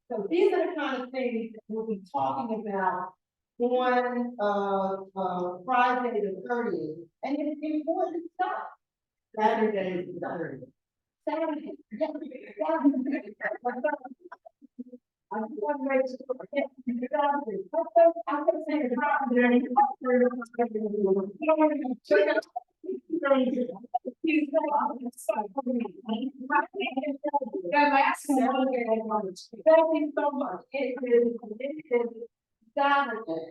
so these are the kind of things that we'll be talking about on Friday the 30th. And it's important stuff. Saturday is the 30th. Saturday. I'm one way to forget the Saturday. I'm gonna say the Saturday. Thank you so much. It is Saturday.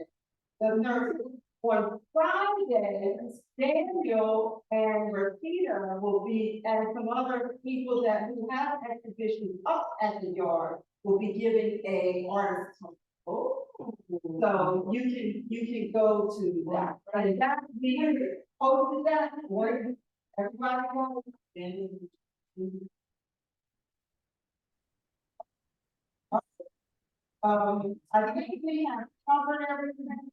The nurse on Friday, Daniel and Rakita will be, and some other people that who have exhibitions up at the yard will be giving a artist talk. Oh, so you can go to that. And that we posted that, where everybody goes. I think we have covered everything.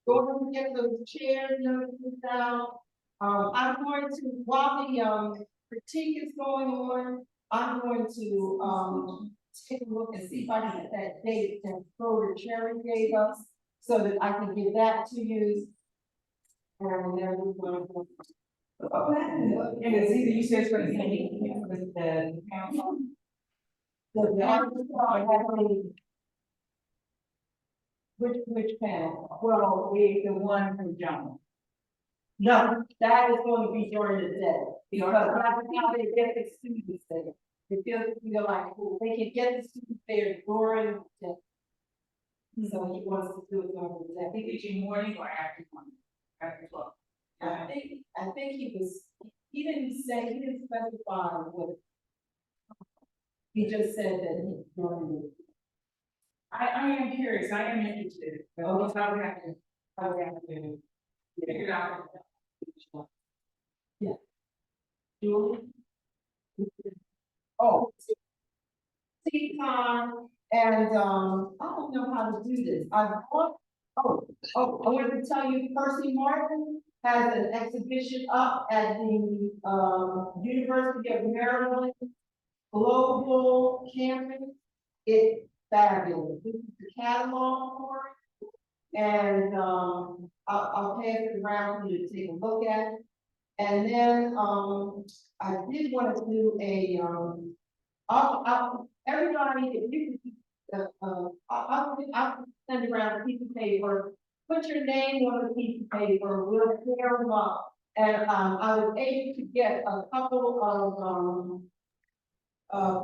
Go ahead and get those chairs notices out. I'm going to, while the critique is going on, I'm going to take a look and see if I can get that date that Schroeder Cherry gave us, so that I can give that to you. And then we're going to. And it's either you said it's going to be with the council. Which panel? Well, the one from John. No, that is going to be during the day, because that's how they get the students there. They feel like, well, they can get the students there during the day. So he wants to do it during the day. I think it's in morning or after morning, after 12. I think he didn't say, he didn't specify what. He just said that he during the. I am curious, I am interested, but how we have to figure it out. Yeah. Julie? Oh. CCon, and, I don't know how to do this. I wanted to tell you, Percy Martin has an exhibition up at the, University of Maryland Global Campus. It's fabulous. This is the catalog for it. And, I'll pass it around for you to take a look at. And then, I did want to do a, everybody, if you could, I'll send around a piece of paper, put your name on a piece of paper, we'll clear them up. And, I was able to get a couple of,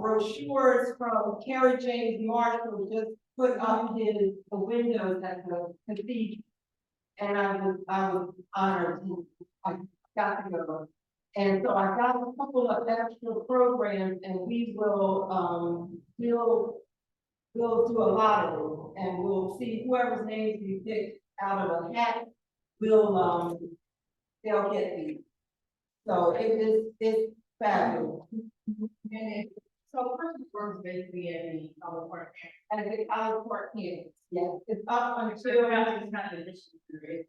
brochures from Kerry James Marshall, just put up the windows at the cathedral. And I was honored, I got to go. And so I got a couple of extra programs, and we will, we'll do a lottery, and we'll see whoever's names we pick out of a hat, will, they'll get these. So it's fabulous. So first works basically at the college park. And the college park campus, yes, it's up So until, it's not the addition to it.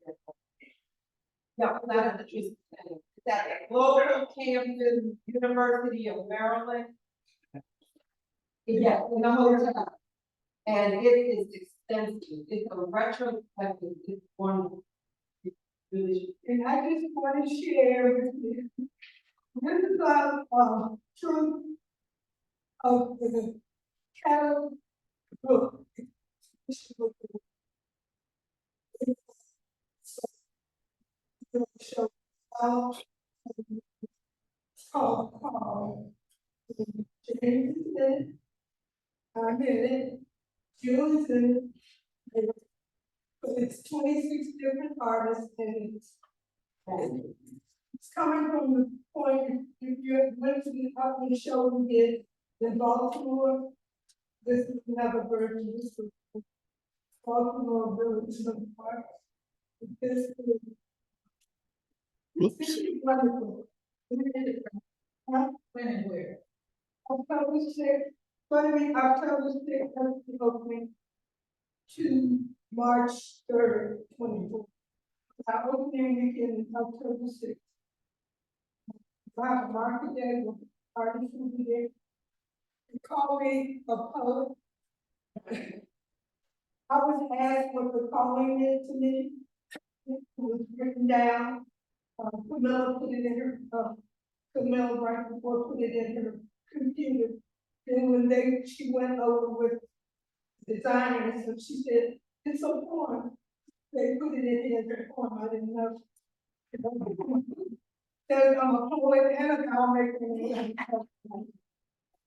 no, it's not at the Truist Center. It's at the Global Campus, University of Maryland. Yes, in the hotel. And it is extensive, it's a retrospective, it's wonderful. It's really. And I just want to share with you, this is truth of the cattle book. Show how James said, I did it, Julie said, but it's 26 different artists, and it's coming from the point, if you went to the up and show we did in Baltimore, this is another version, this is Baltimore Village of Park. This is wonderful. When and where? October 6th, October 6th, that's the opening to March 3rd, 24. Our opening weekend is October 6th. Our market day, with artists will be there. They call me a poet. I was asked what the calling is to me. It was written down. Camilla put it in her, Camilla right before put it in her computer. Then when she went over with designers, and she said, it's a poem. They put it in as a poem, I didn't know. Says I'm a poet and a comic.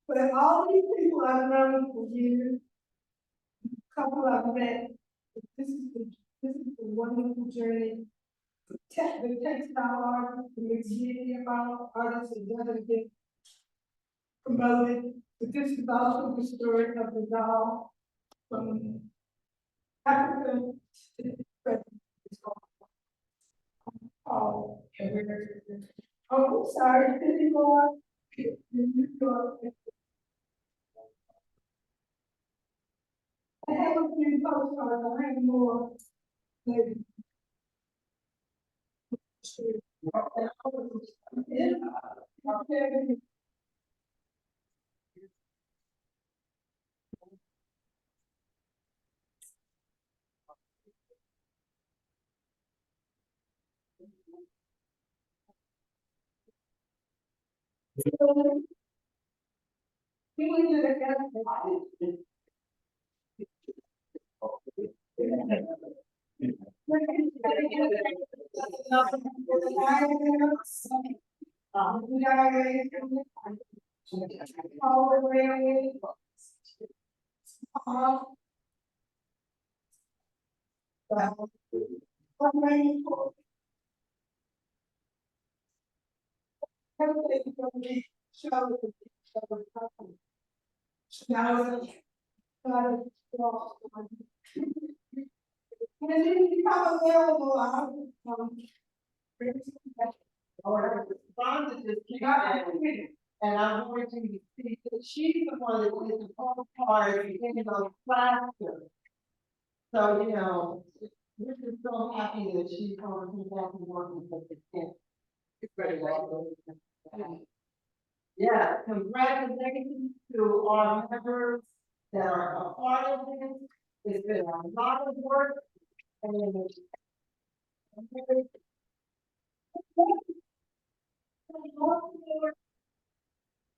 But all these people I've known for years, couple I've met, this is the wonderful journey. The textile art, the mixed artists, it doesn't get promoted, but this is also the story of the doll from Africa to the present. It's called, oh, sorry, anymore. I have a few postcards, I have more later. And then you become available, or respond to this, and I'm going to see, that she's the one that did the whole part, in those classes. So, you know, we're just so happy that she's going to be back and working with the kids. It's very well. Yeah, congratulations to our members that are a part of this. It's been a lot of work. And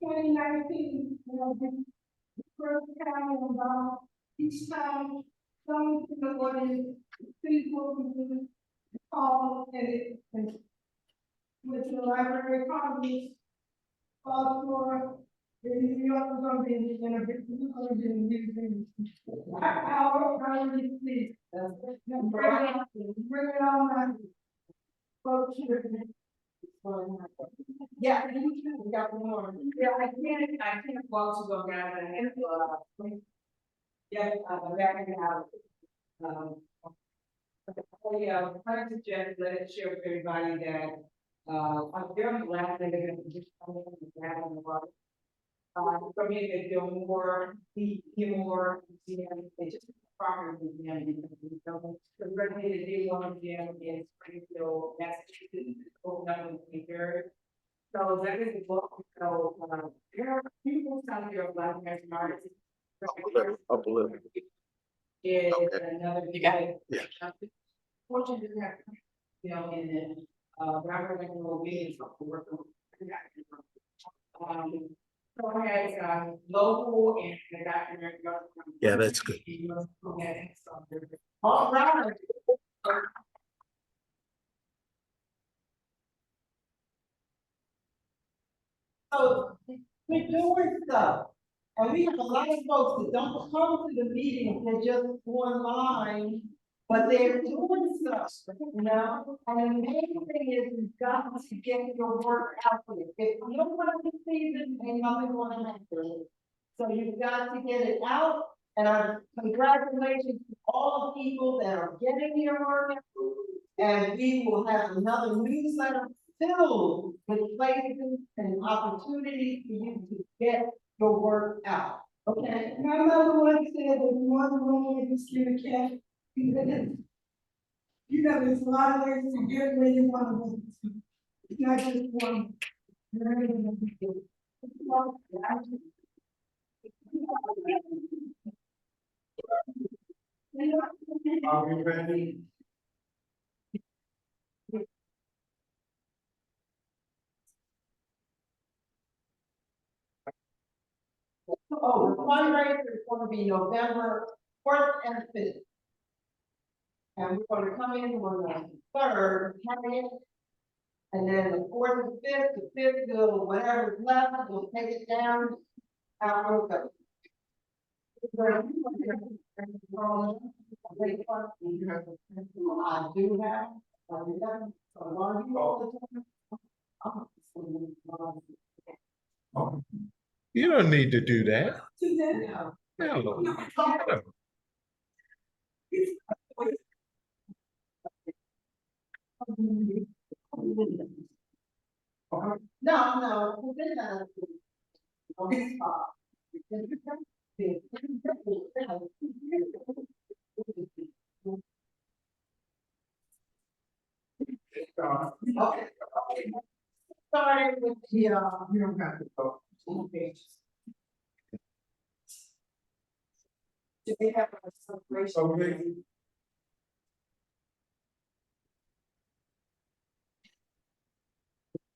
2019, you know, the first time involved, each time, some to the audience, people who call and with the Library of Congress, called for, the New York was going to be in a big, using our please. Bring it on, folks, yeah, we got more. Yeah, I can't walk to go down and, yeah, back in the house. Yeah, I suggest, let it share with everybody that, I'm very glad that they're gonna be coming and grabbing on the water. For me, they feel more, hear more, you know, they just properly, you know, the regulated day one of them is Springfield, Massachusetts, open up in the third. So that is the book, so, there are people out here, Black American artists. Up a little. Is Okay. another. You got it? Yeah. Fortunately, to have, you know, in the, Robert Lincoln meetings of the work. So I had, local and the documentary. Yeah, that's good. All right. So we're doing stuff, and we have a lot of folks that don't come to the meetings, they just go online, but they're doing stuff, you know? And the main thing is, you've got to get your work out there. If you don't want to see it, ain't nothing going to happen. So you've got to get it out, and congratulations to all the people that are getting your work out. And we will have another newsletter filled with places and opportunities for you to get your work out. Okay? my mother once said, there's more than one way to skin a cat. You know, there's a lot of ways to get where you want to go. It's not just one. Are we ready? Oh, the fundraiser is going to be November 4th and 5th. And we're going to come in on the 3rd, and then the 4th and 5th, the 5th, will whatever's left, we'll take it down. Out we'll go. I do have, so long as you all the time. You don't need to do that. No. Hello. No. Okay. Starting with the, You don't have to go. okay. Do we have a celebration? Okay.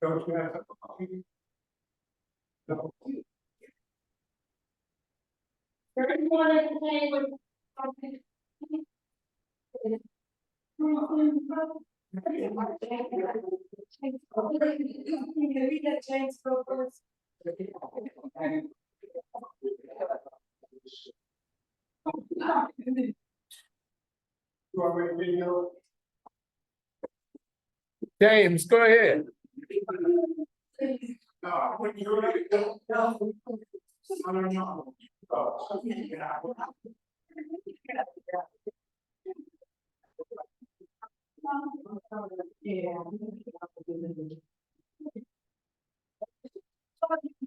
Don't you have to? No. Everyone is playing with something. Read that James go first. James, go ahead.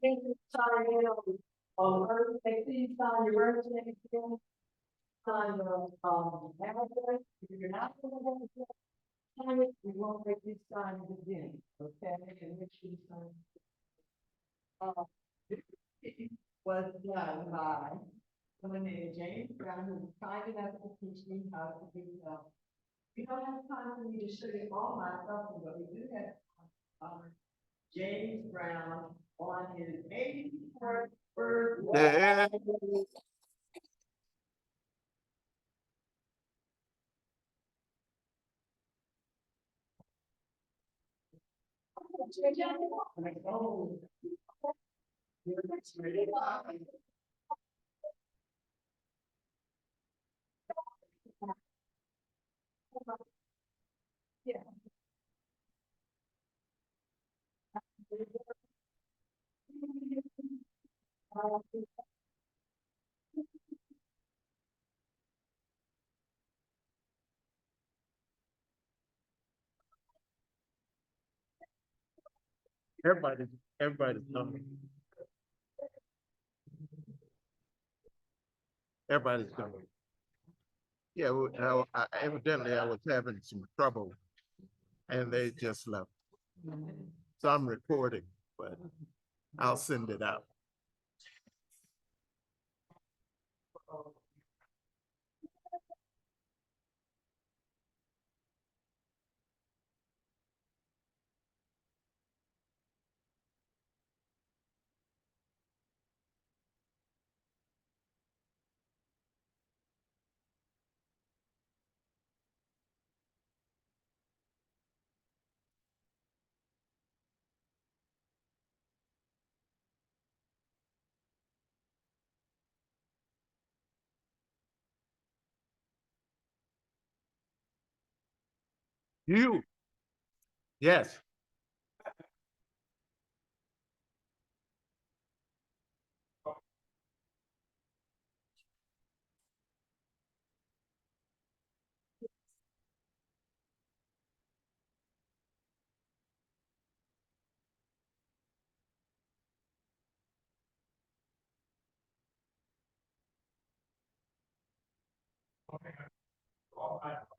Please sign your birthday, sign the, address, if you're not gonna have it, sign it, we won't make you sign it again, okay, and make sure you sign. It was done by someone named James Brown, who was kind enough to teach me how to do that. We don't have time for me to show you all my stuff, but we do have, James Brown on his 84th birthday. Everybody's coming. Everybody's coming. Yeah, well, evidently I was having some trouble and they just left. So I'm recording, but I'll send it out. You. Yes.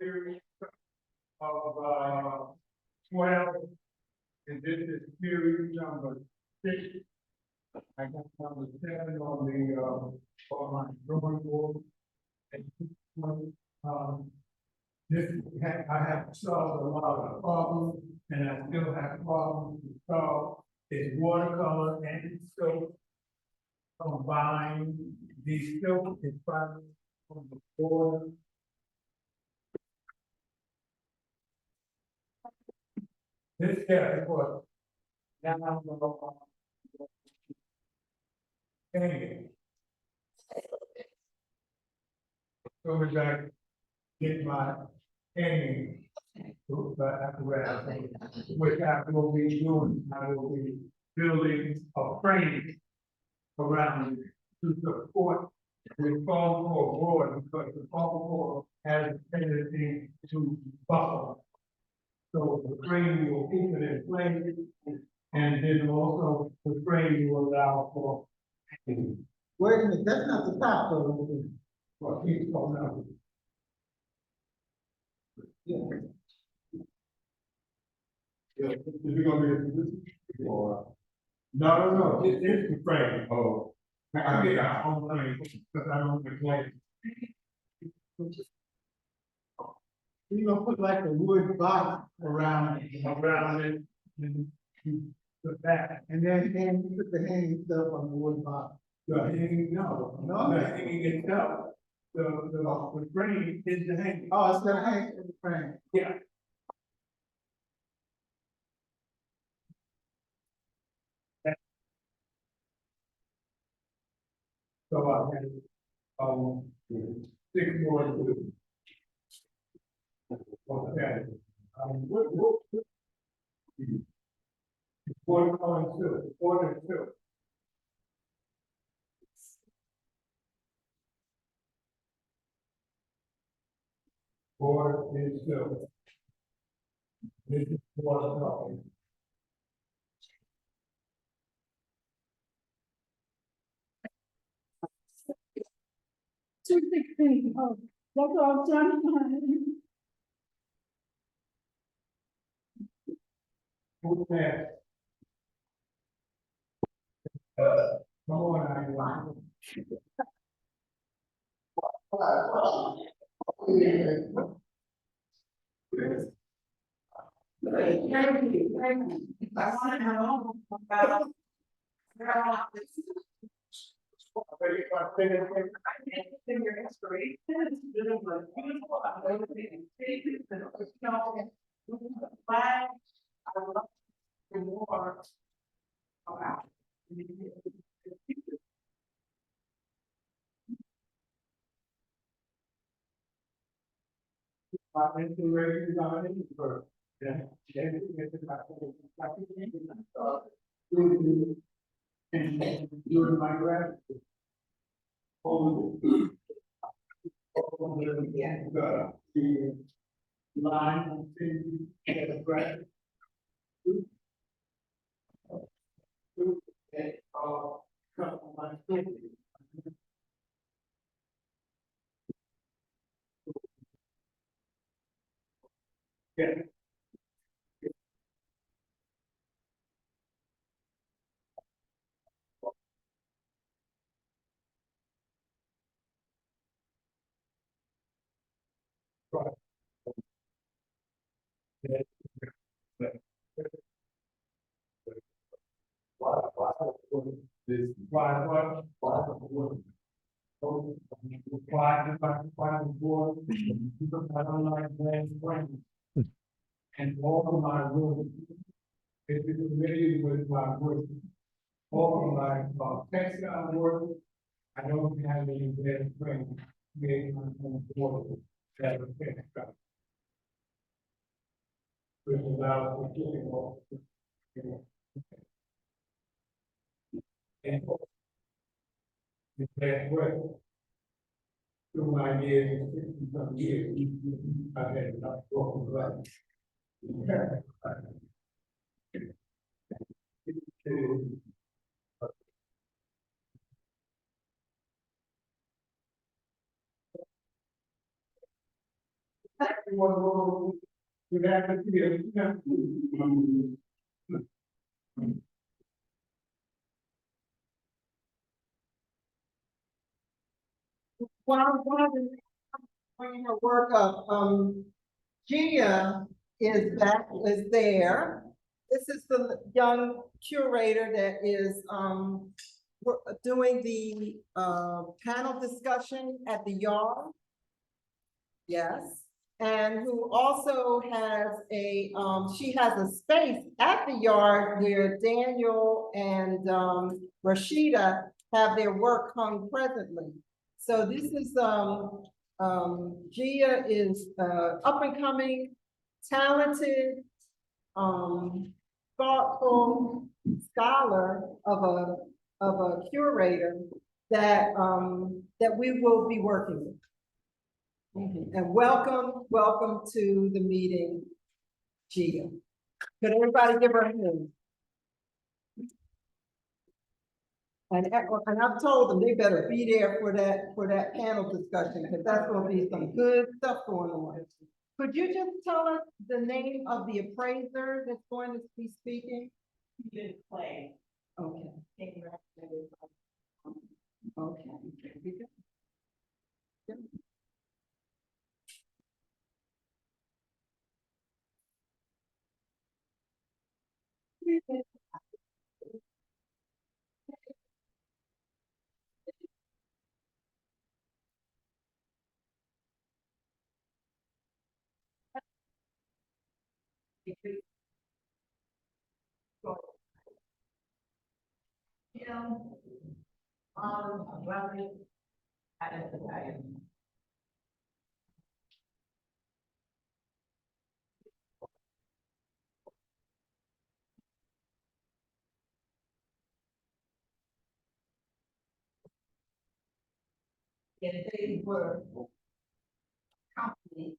Series of 12, and this is series number 6. I got number 7 on my drawing board. And this I have solved a lot of problems, and I still have problems to solve. It's watercolor and silk combined. The silk is probably on the board. This guy was now hanging. So as I get my hanging apparatus, which I will be doing, I will be building a frame around it to support the foam core board, because the foam core has a tendency to buckle. So the frame will keep it in place, and then also the frame will allow for. Wait a minute, that's not the top though. Well, keep going out. Yeah. Yeah, is it gonna be or? No, this is the frame. Oh. I get our own frame, because I don't like. You're gonna put like a wood box around it, and the back, and then you put the hanging stuff on the wood box. The hanging, the hanging itself, the frame is the hanging. Oh, it's gonna hang in the frame. Yeah. So I had, 6 more to do. Okay, what? Quarter two. Board is two. This is board talking. 2:16. Oh, that's all I'm trying to find. Who's next? Come on, everyone. Great, thank you, thank you. I want to know about. Your inspiration is really good. Beautiful. I love the stages and, the flag. I love the more about. Inspiration is on it first. Yeah. And during my gratitude. The line of the gratitude. Yeah. This why board, because I don't like land friends. And all of my work, is familiar with my work. All of my textile work, I don't have any land friends, creating my own board that are textile. Which allows for giving all. And it's that way. Through my years, 60-some years, I've had enough broken glass. You have to be One of the, bringing her work up, Gia is there. This is the young curator that is, doing the, panel discussion at the yard. Yes, and who also has she has a space at the yard where Daniel and, Rashida have their work hung presently. So this is, Gia is, up and coming, talented, thoughtful scholar of a curator that, that we will be working with. And welcome to the meeting, Gia. Could everybody give her a hand? And I've told them they better be there for that panel discussion, because that's gonna be some good stuff going on. Could you just tell us the name of the appraiser that's going to be speaking? Play. Okay. Okay. Dwelling at the value. If they were company.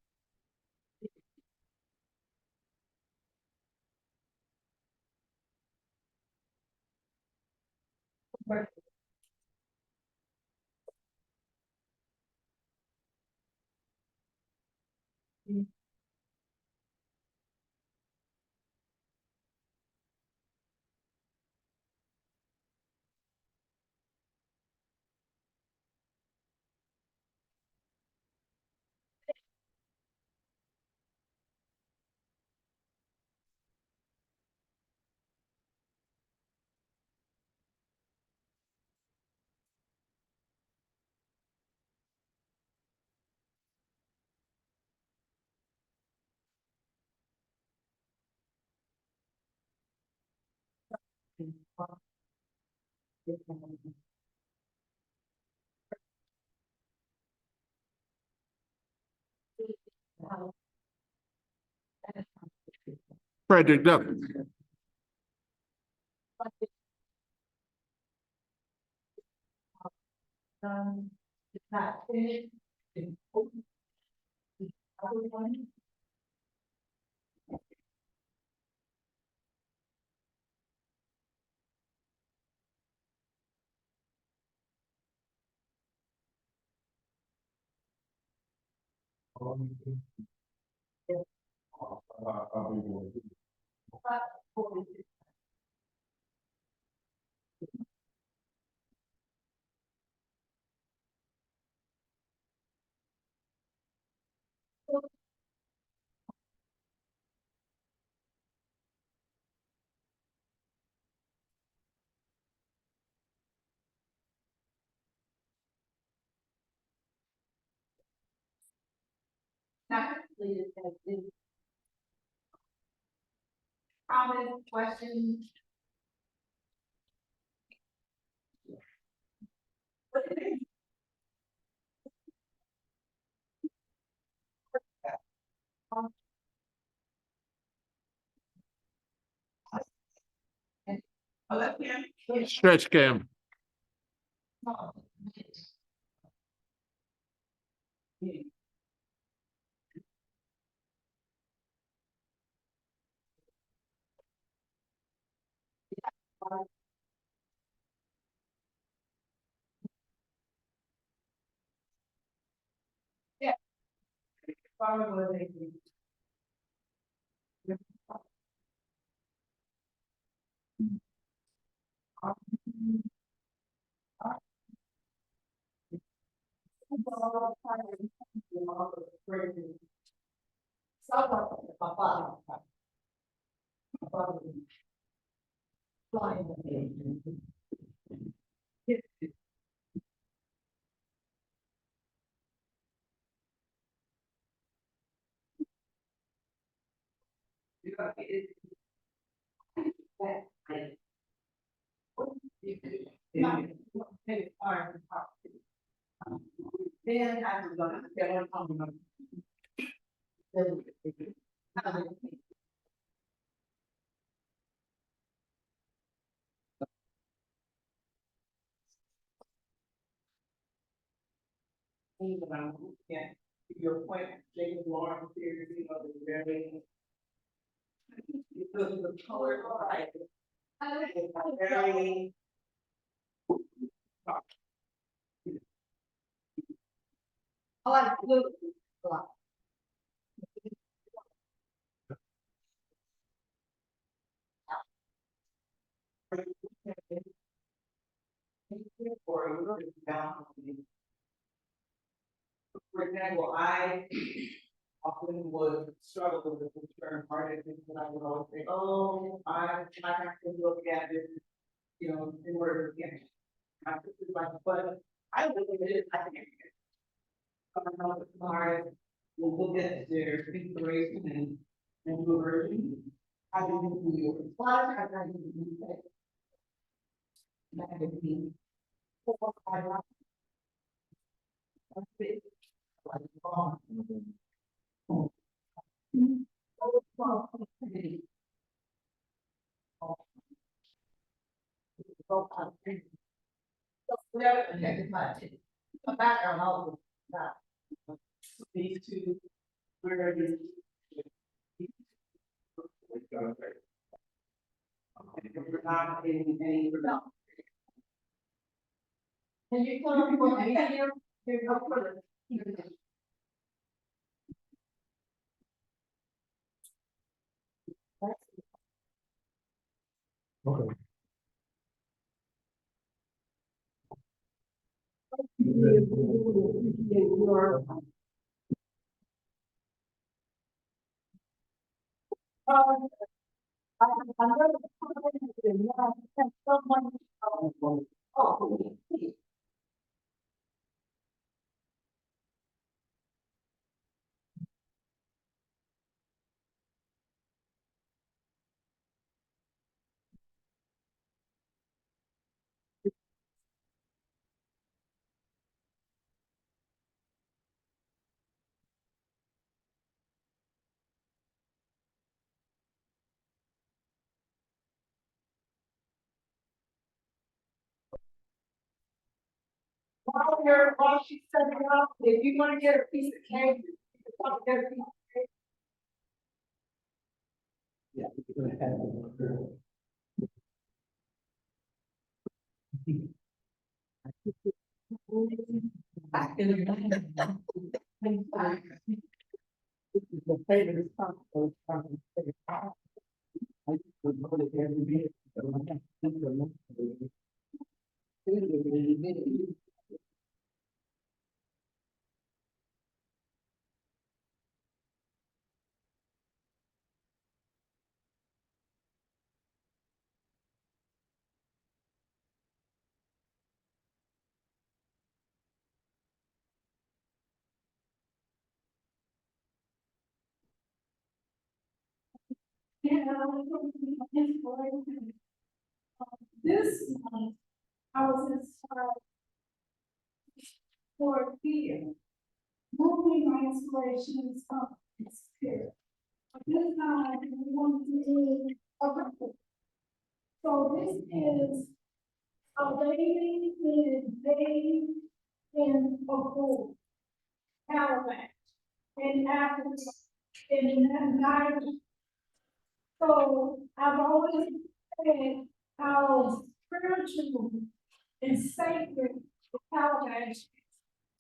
Frederick Douglass. It's not finished. Not completed, has been. Comments, questions? Oh, that's him. Stretch cam. Probably. Then I was gonna get on. Yeah, to your point, Jacob Lawrence here, you know, the very. Because the color, right? Very. I like blue. A lot. Or a little bit down. For example, I often would struggle with the term artist, and I would always say, oh, I have to look at it, you know, in order to get it. I have to do like, but I look at it, I think. Artists will look at their inspiration and do a version. I didn't do yours. Well, I do that. Magazine. Background, all that. These two, where it is. We're not getting any result. Can you tell me what medium you're going for? Okay. Your, I'm going to someone. Oh. While she's setting up, if you want to get a piece of cake, you can come get a piece of cake. Yeah. We're gonna have it. This is the favorite song for I would go to every meeting, but I can't think of it. This month, I was inspired for fear. Normally, my inspiration is from spirit. But this time, we want to do a record. So this is a lady bathed in a pool, Calabash, in Africa, in Nigeria. So I've always said how spiritual and sacred the Calabash is,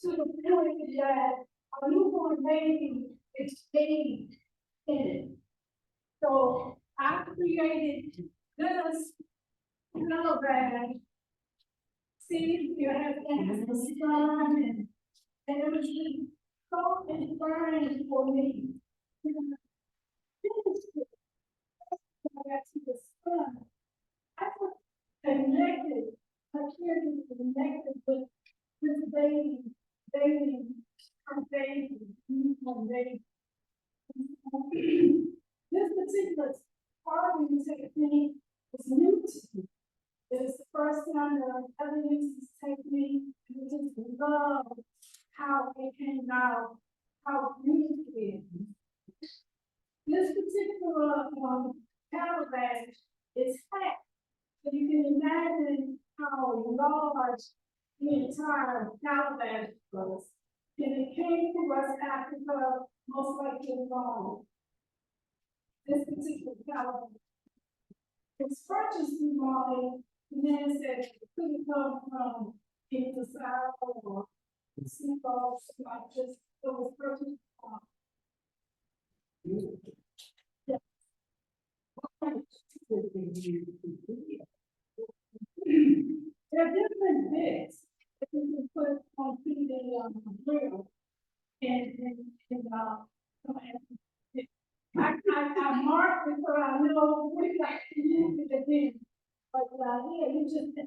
to the point that a newborn baby is bathed in it. So I created this calabash. See, you have the sun and it was just so inspiring for me. Back to the sun. I was connected, I can't be connected with this baby, her baby, newborn baby. This particular farming technique was new to me. It was the first time that I've ever used this technique, and I just love how it came out, how beautiful it is. This particular calabash is fat, so you can imagine how large the entire calabash was. And it came to West Africa, most likely from this particular calabash. It's purchased through Mali, and then it said it couldn't come from the South or Seagull, so I just, it was purchased from. Yeah. There are different bits that you can put on the grill I marked it so I know which I can use it again. But yeah, you just,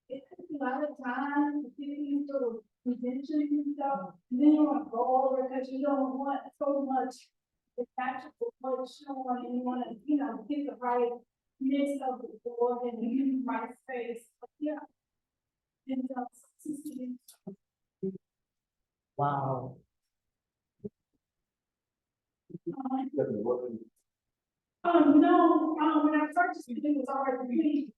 it takes a lot of time to get these little conventions and stuff. And then you want to go over because you don't want so much actual what showing and you want to, get the right mix of the board and the right space. But yeah, Wow. No, when I purchased it, it was already paid.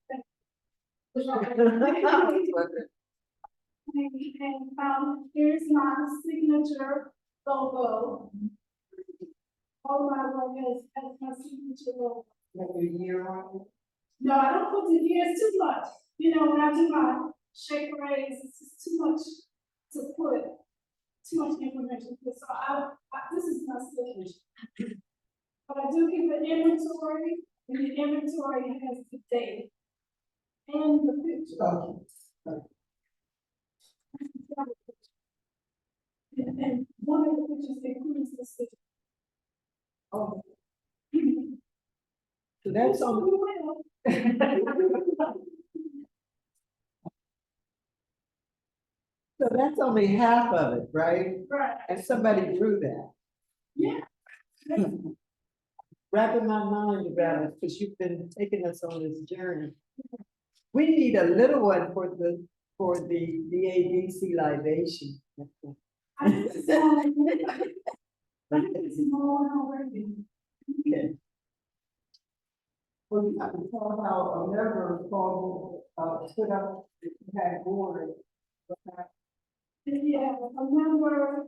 Here's my signature logo. All my work has my signature logo. Like a year on No, I don't put the years too much. You know, when I do my shake raise, it's just too much to put, too much information. So this is my signature. But I do keep an inventory, and the inventory has the date and the picture. And one of the pictures includes the sticker. Oh. So that's on. So that's only half of it, right? Right, And somebody drew that. yeah. Wrapping my mind about it, because you've been taking us on this journey. We need a little one for the BADC libation. I just saw it's more already. Okay. Well, I can tell how a member called, put up, had board. Yeah, a member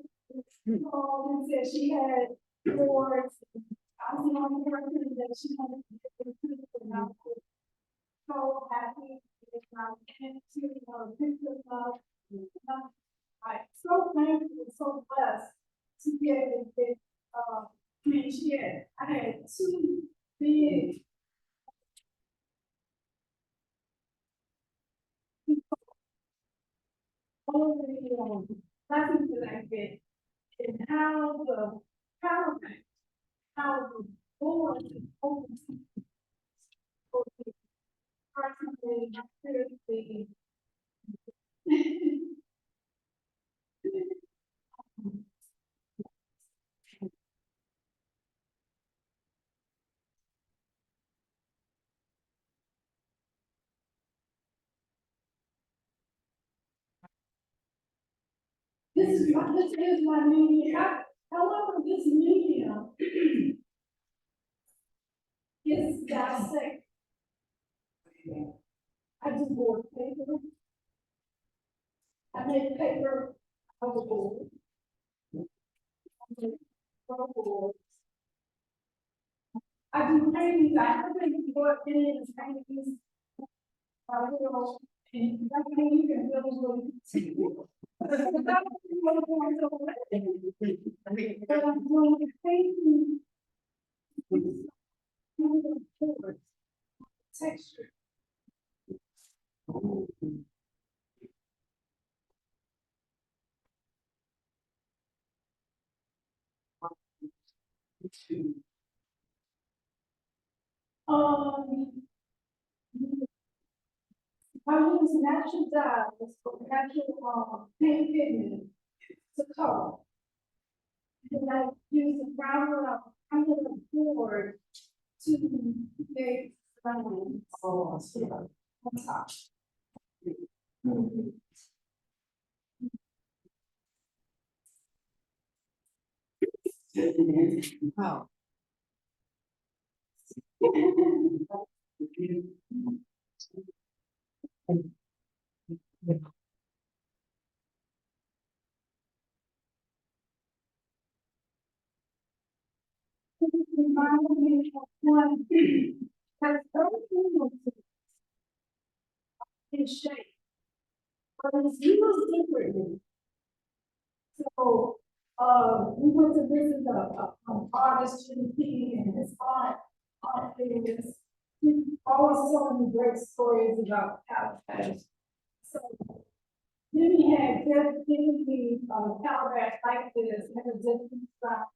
called and said she had boards. I was the only person that she had to do it, and I was so happy. It's not pictures of, I so thankful, so blessed to be able to get, I mean, I had two big all the lessons that I get and how the power, how the board is open to personally, seriously. This is my medium. However, this medium is dissect. I do board paper. I make paper out of board. I do paintings. I have been working in paintings. And that means you can build but I'm doing painting. Texture. I use natural dyes for natural paint pigment to color. And I use a brown board to make lines on top. Wow. Remind me of one has everything in shape, but it's used differently. So, we went to visit an artist, Jimmy, and his art is, he always telling me great stories about Calabash. So, Jimmy had given me, Calabash like this, had a different style,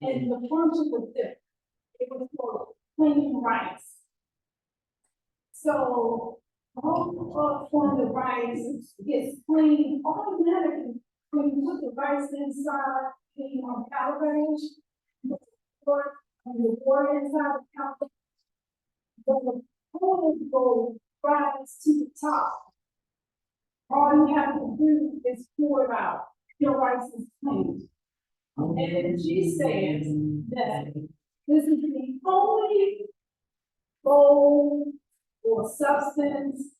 and the function was different. It was for cleaning rice. So, all from the rice gets cleaned automatically when you put the rice inside the calabash. And the water inside the calabash, the whole goes rise to the top. All you have to do is pour it out. your license claimed. And she says that this is the only gold or substance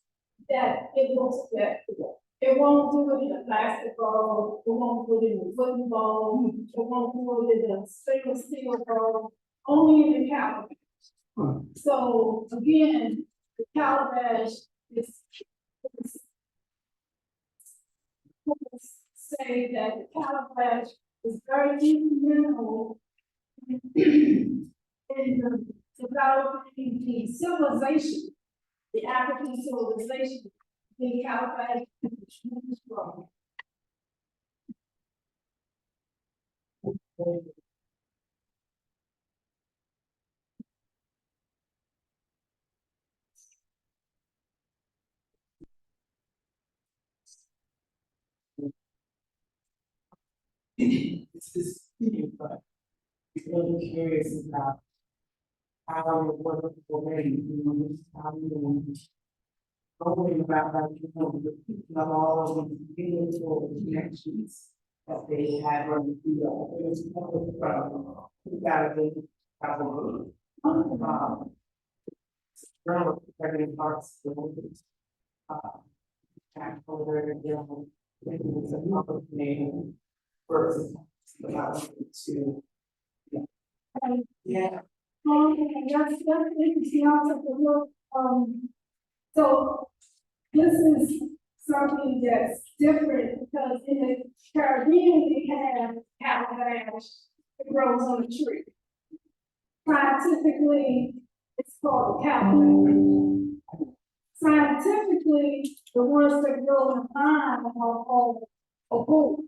that it looks flexible. It won't do it in a plastic bowl, it won't do it in a wooden bowl, it won't do it in a stainless steel bowl, only in the calabash. So again, the calabash is say that the calabash is very instrumental in developing the civilization, the African civilization, the calabash is strong. This is, but it's really curious about how it was already, how going about, like, the people of all of these beautiful connections that they had on the field. It was public from 2000, probably. Journal preparing parts of the movie. And over, you know, it was a public name versus to. Yeah. That's interesting, also, to look, so this is something that's different because in the Caribbean, we have calabash that grows on a tree. Scientifically, it's called calabash. Scientifically, the ones that grow in pine are called a bull.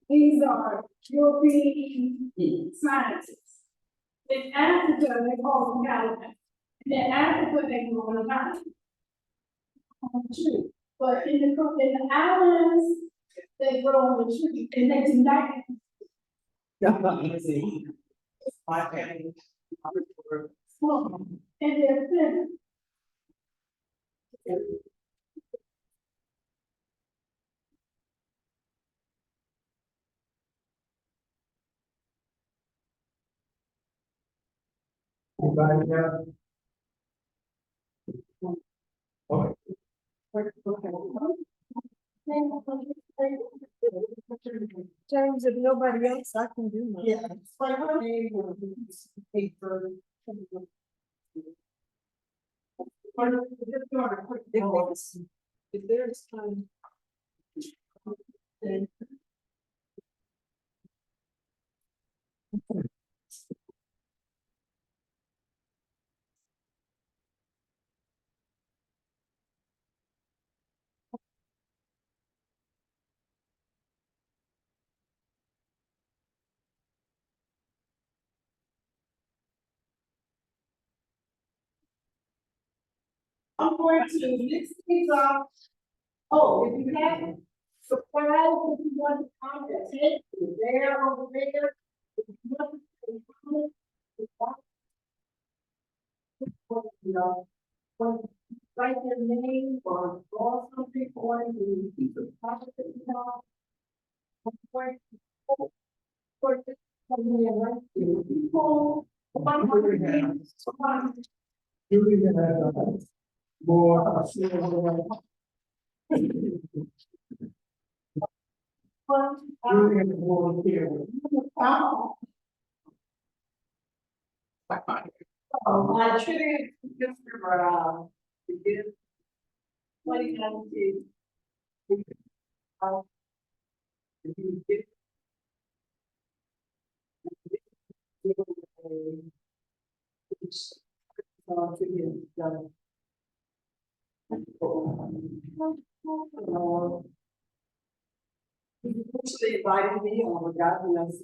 These are European scientists. In Africa, they call them calabash. And in Africa, they grow on a vine. True, but in the islands, they grow on the tree, and they do not. My family. And they're thin. Anybody else? Okay. James, if nobody else, I can do mine. Yeah. Paper. If there's time. Then. I'm going to mix these up. Oh, if you have surprise, if you want to comment, it's there over there. If you want to comment, it's on. You know, when write their name or draw something or you keep the topic that you have. For this, something you like to people. You even have more. You even more here. My tribute to Mr. Brown, begins 2019. He actually invited me on the governance.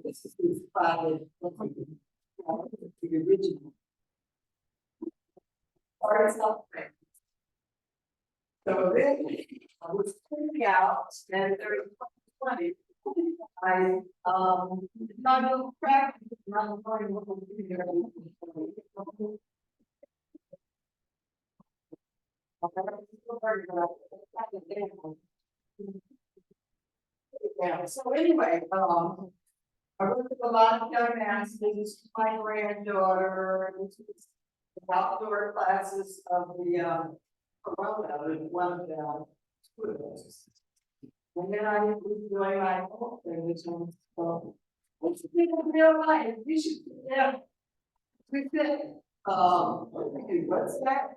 This is his private, the original. Or something. So then I was putting out and there's 20. I not no practice, not going what we're doing there. Yeah, so anyway, I worked with a lot of young ass, this is my granddaughter, this is the outdoor classes of the, Corona, and one of the schools. And then I was doing my whole thing, which was, what's the thing in real life, we should, yeah. We said, what's that?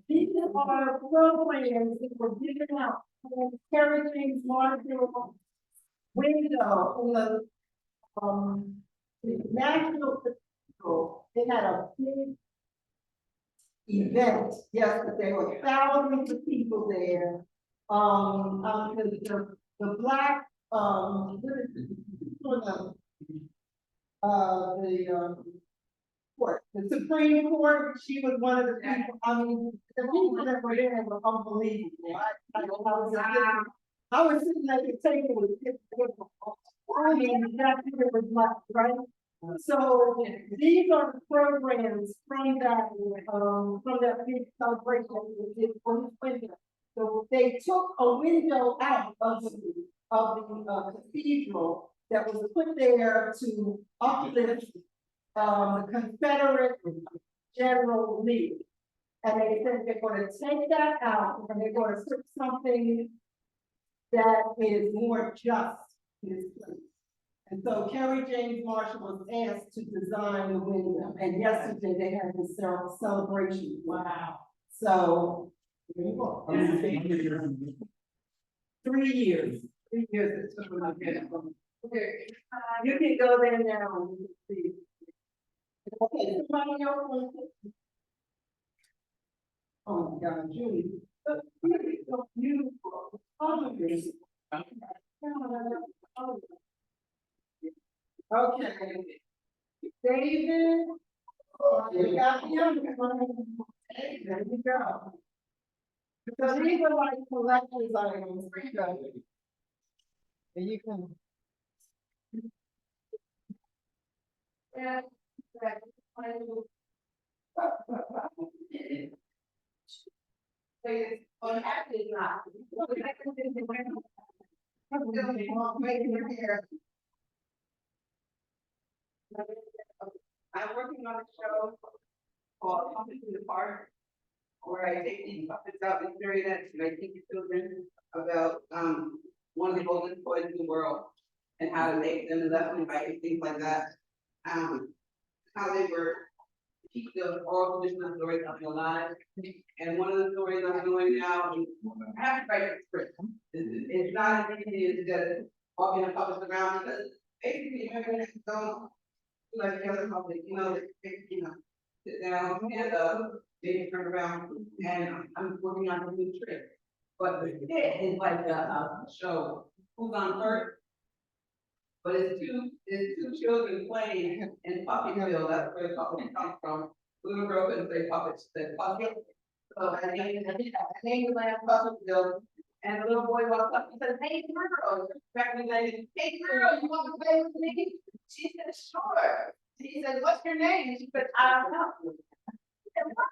These are programs that were given out, encouraging marginal window in the national cathedral. They had a big event yesterday with thousands of people there. The black, what is it? Court, the Supreme Court, she was one of the people, I mean, the people that were there were unbelievable. I was sitting at the table with I mean, that it was much, right? So these are the programs from that big celebration we did on the window. So they took a window out of the cathedral that was put there to uplift the Confederate General Lee. And they said they're gonna take that out and they're gonna put something that is more just in its place. And so Kerry James Marshall was asked to design the window, and yesterday they had this celebration. Wow. So, there you go. 3 years. 3 years it took them to get it. Okay, you can go there now and see. Okay, somebody else wants to? Oh my God, Julie. But really so beautiful. Oh, okay. David. You got the younger one. Hey, there you go. Because these are like collector's items. And you can. Yeah. Unhappy not. I'm working on a show called Puppets in the Park, where I take these puppets out in marionettes and I teach children about one of the oldest toys in the world and how to make them left and right and things like that. How they work. keep the oral traditional stories up alive. And one of the stories I'm doing now, I have to write a script. It's not as easy as just walking and publish around because basically everything is going like the other public, sit down, stand up, maybe turn around, and I'm working on a new trick. But the skit is like a show, who's on first? But it's two children playing in Puppyville, that's where the puppet comes from. Little girl couldn't say puppets, said puppet. So I named the land Puppyville, and the little boy walks up and says, "Hey girl," recognizing, "Hey girl, you want to play with me?" She said, "Sure." He said, "What's your name?" She said, "I don't know." He said, "What?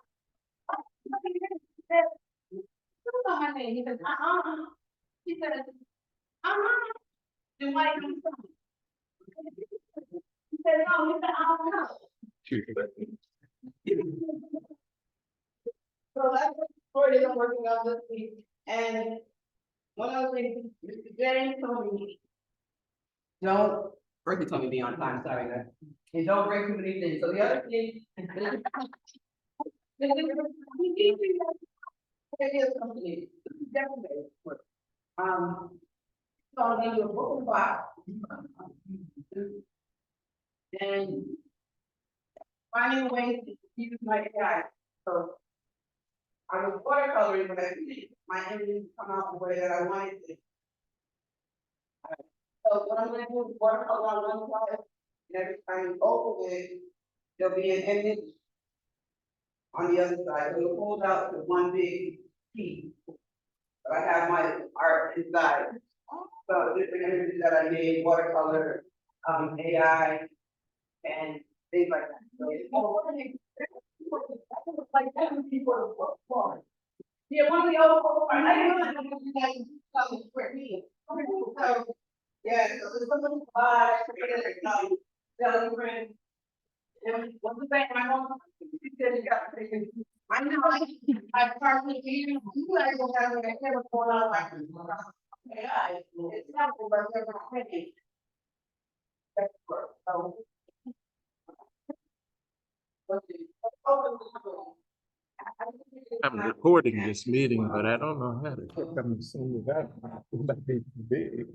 What's your name?" She said, "You know my name." He said, "Uh-uh." She said, "Uh-huh." Then why you come? He said, "No." He said, "I don't know." So that's the story that I'm working on this week. And one of the things, Mr. James told me, don't, first he told me to be on time, sorry, guys. And don't break too many things. So the other thing. It is something, definitely. So I'll give you a book box. And finding ways to use my AI. So I was watercoloring, but I couldn't, my images come out the way that I wanted it. So what I'm gonna do is watercolor on one side, and every time you open it, there'll be an image on the other side. So it'll hold out to one big piece. But I have my art inside. So different images that I made, watercolor, AI, and things like that. So it's like having people for. Yeah, one of the old folks, I know that you guys come for me. So, yeah, so there's something celebrate. And what's the thing, my mom, she said you got to take it. I know, I partly, you guys will have a camera going on like this. Yeah, it's not over, they're not ready. That's work, so. I'm recording this meeting, but I don't know how to click on the same that. It might be big.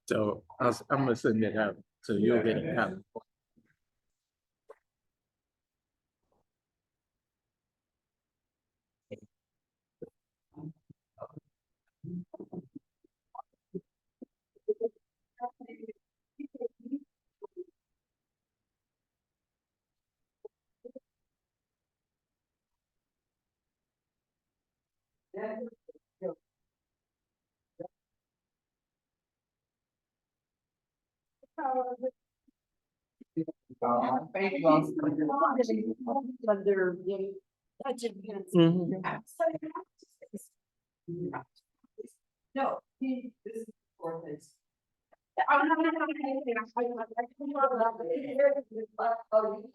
So I'm gonna send it out, so you'll get it out. Thank you all. No, this is for this. Oh, no, no, no, no, no, no, no, no, no, no, no, no, no, no, no, no,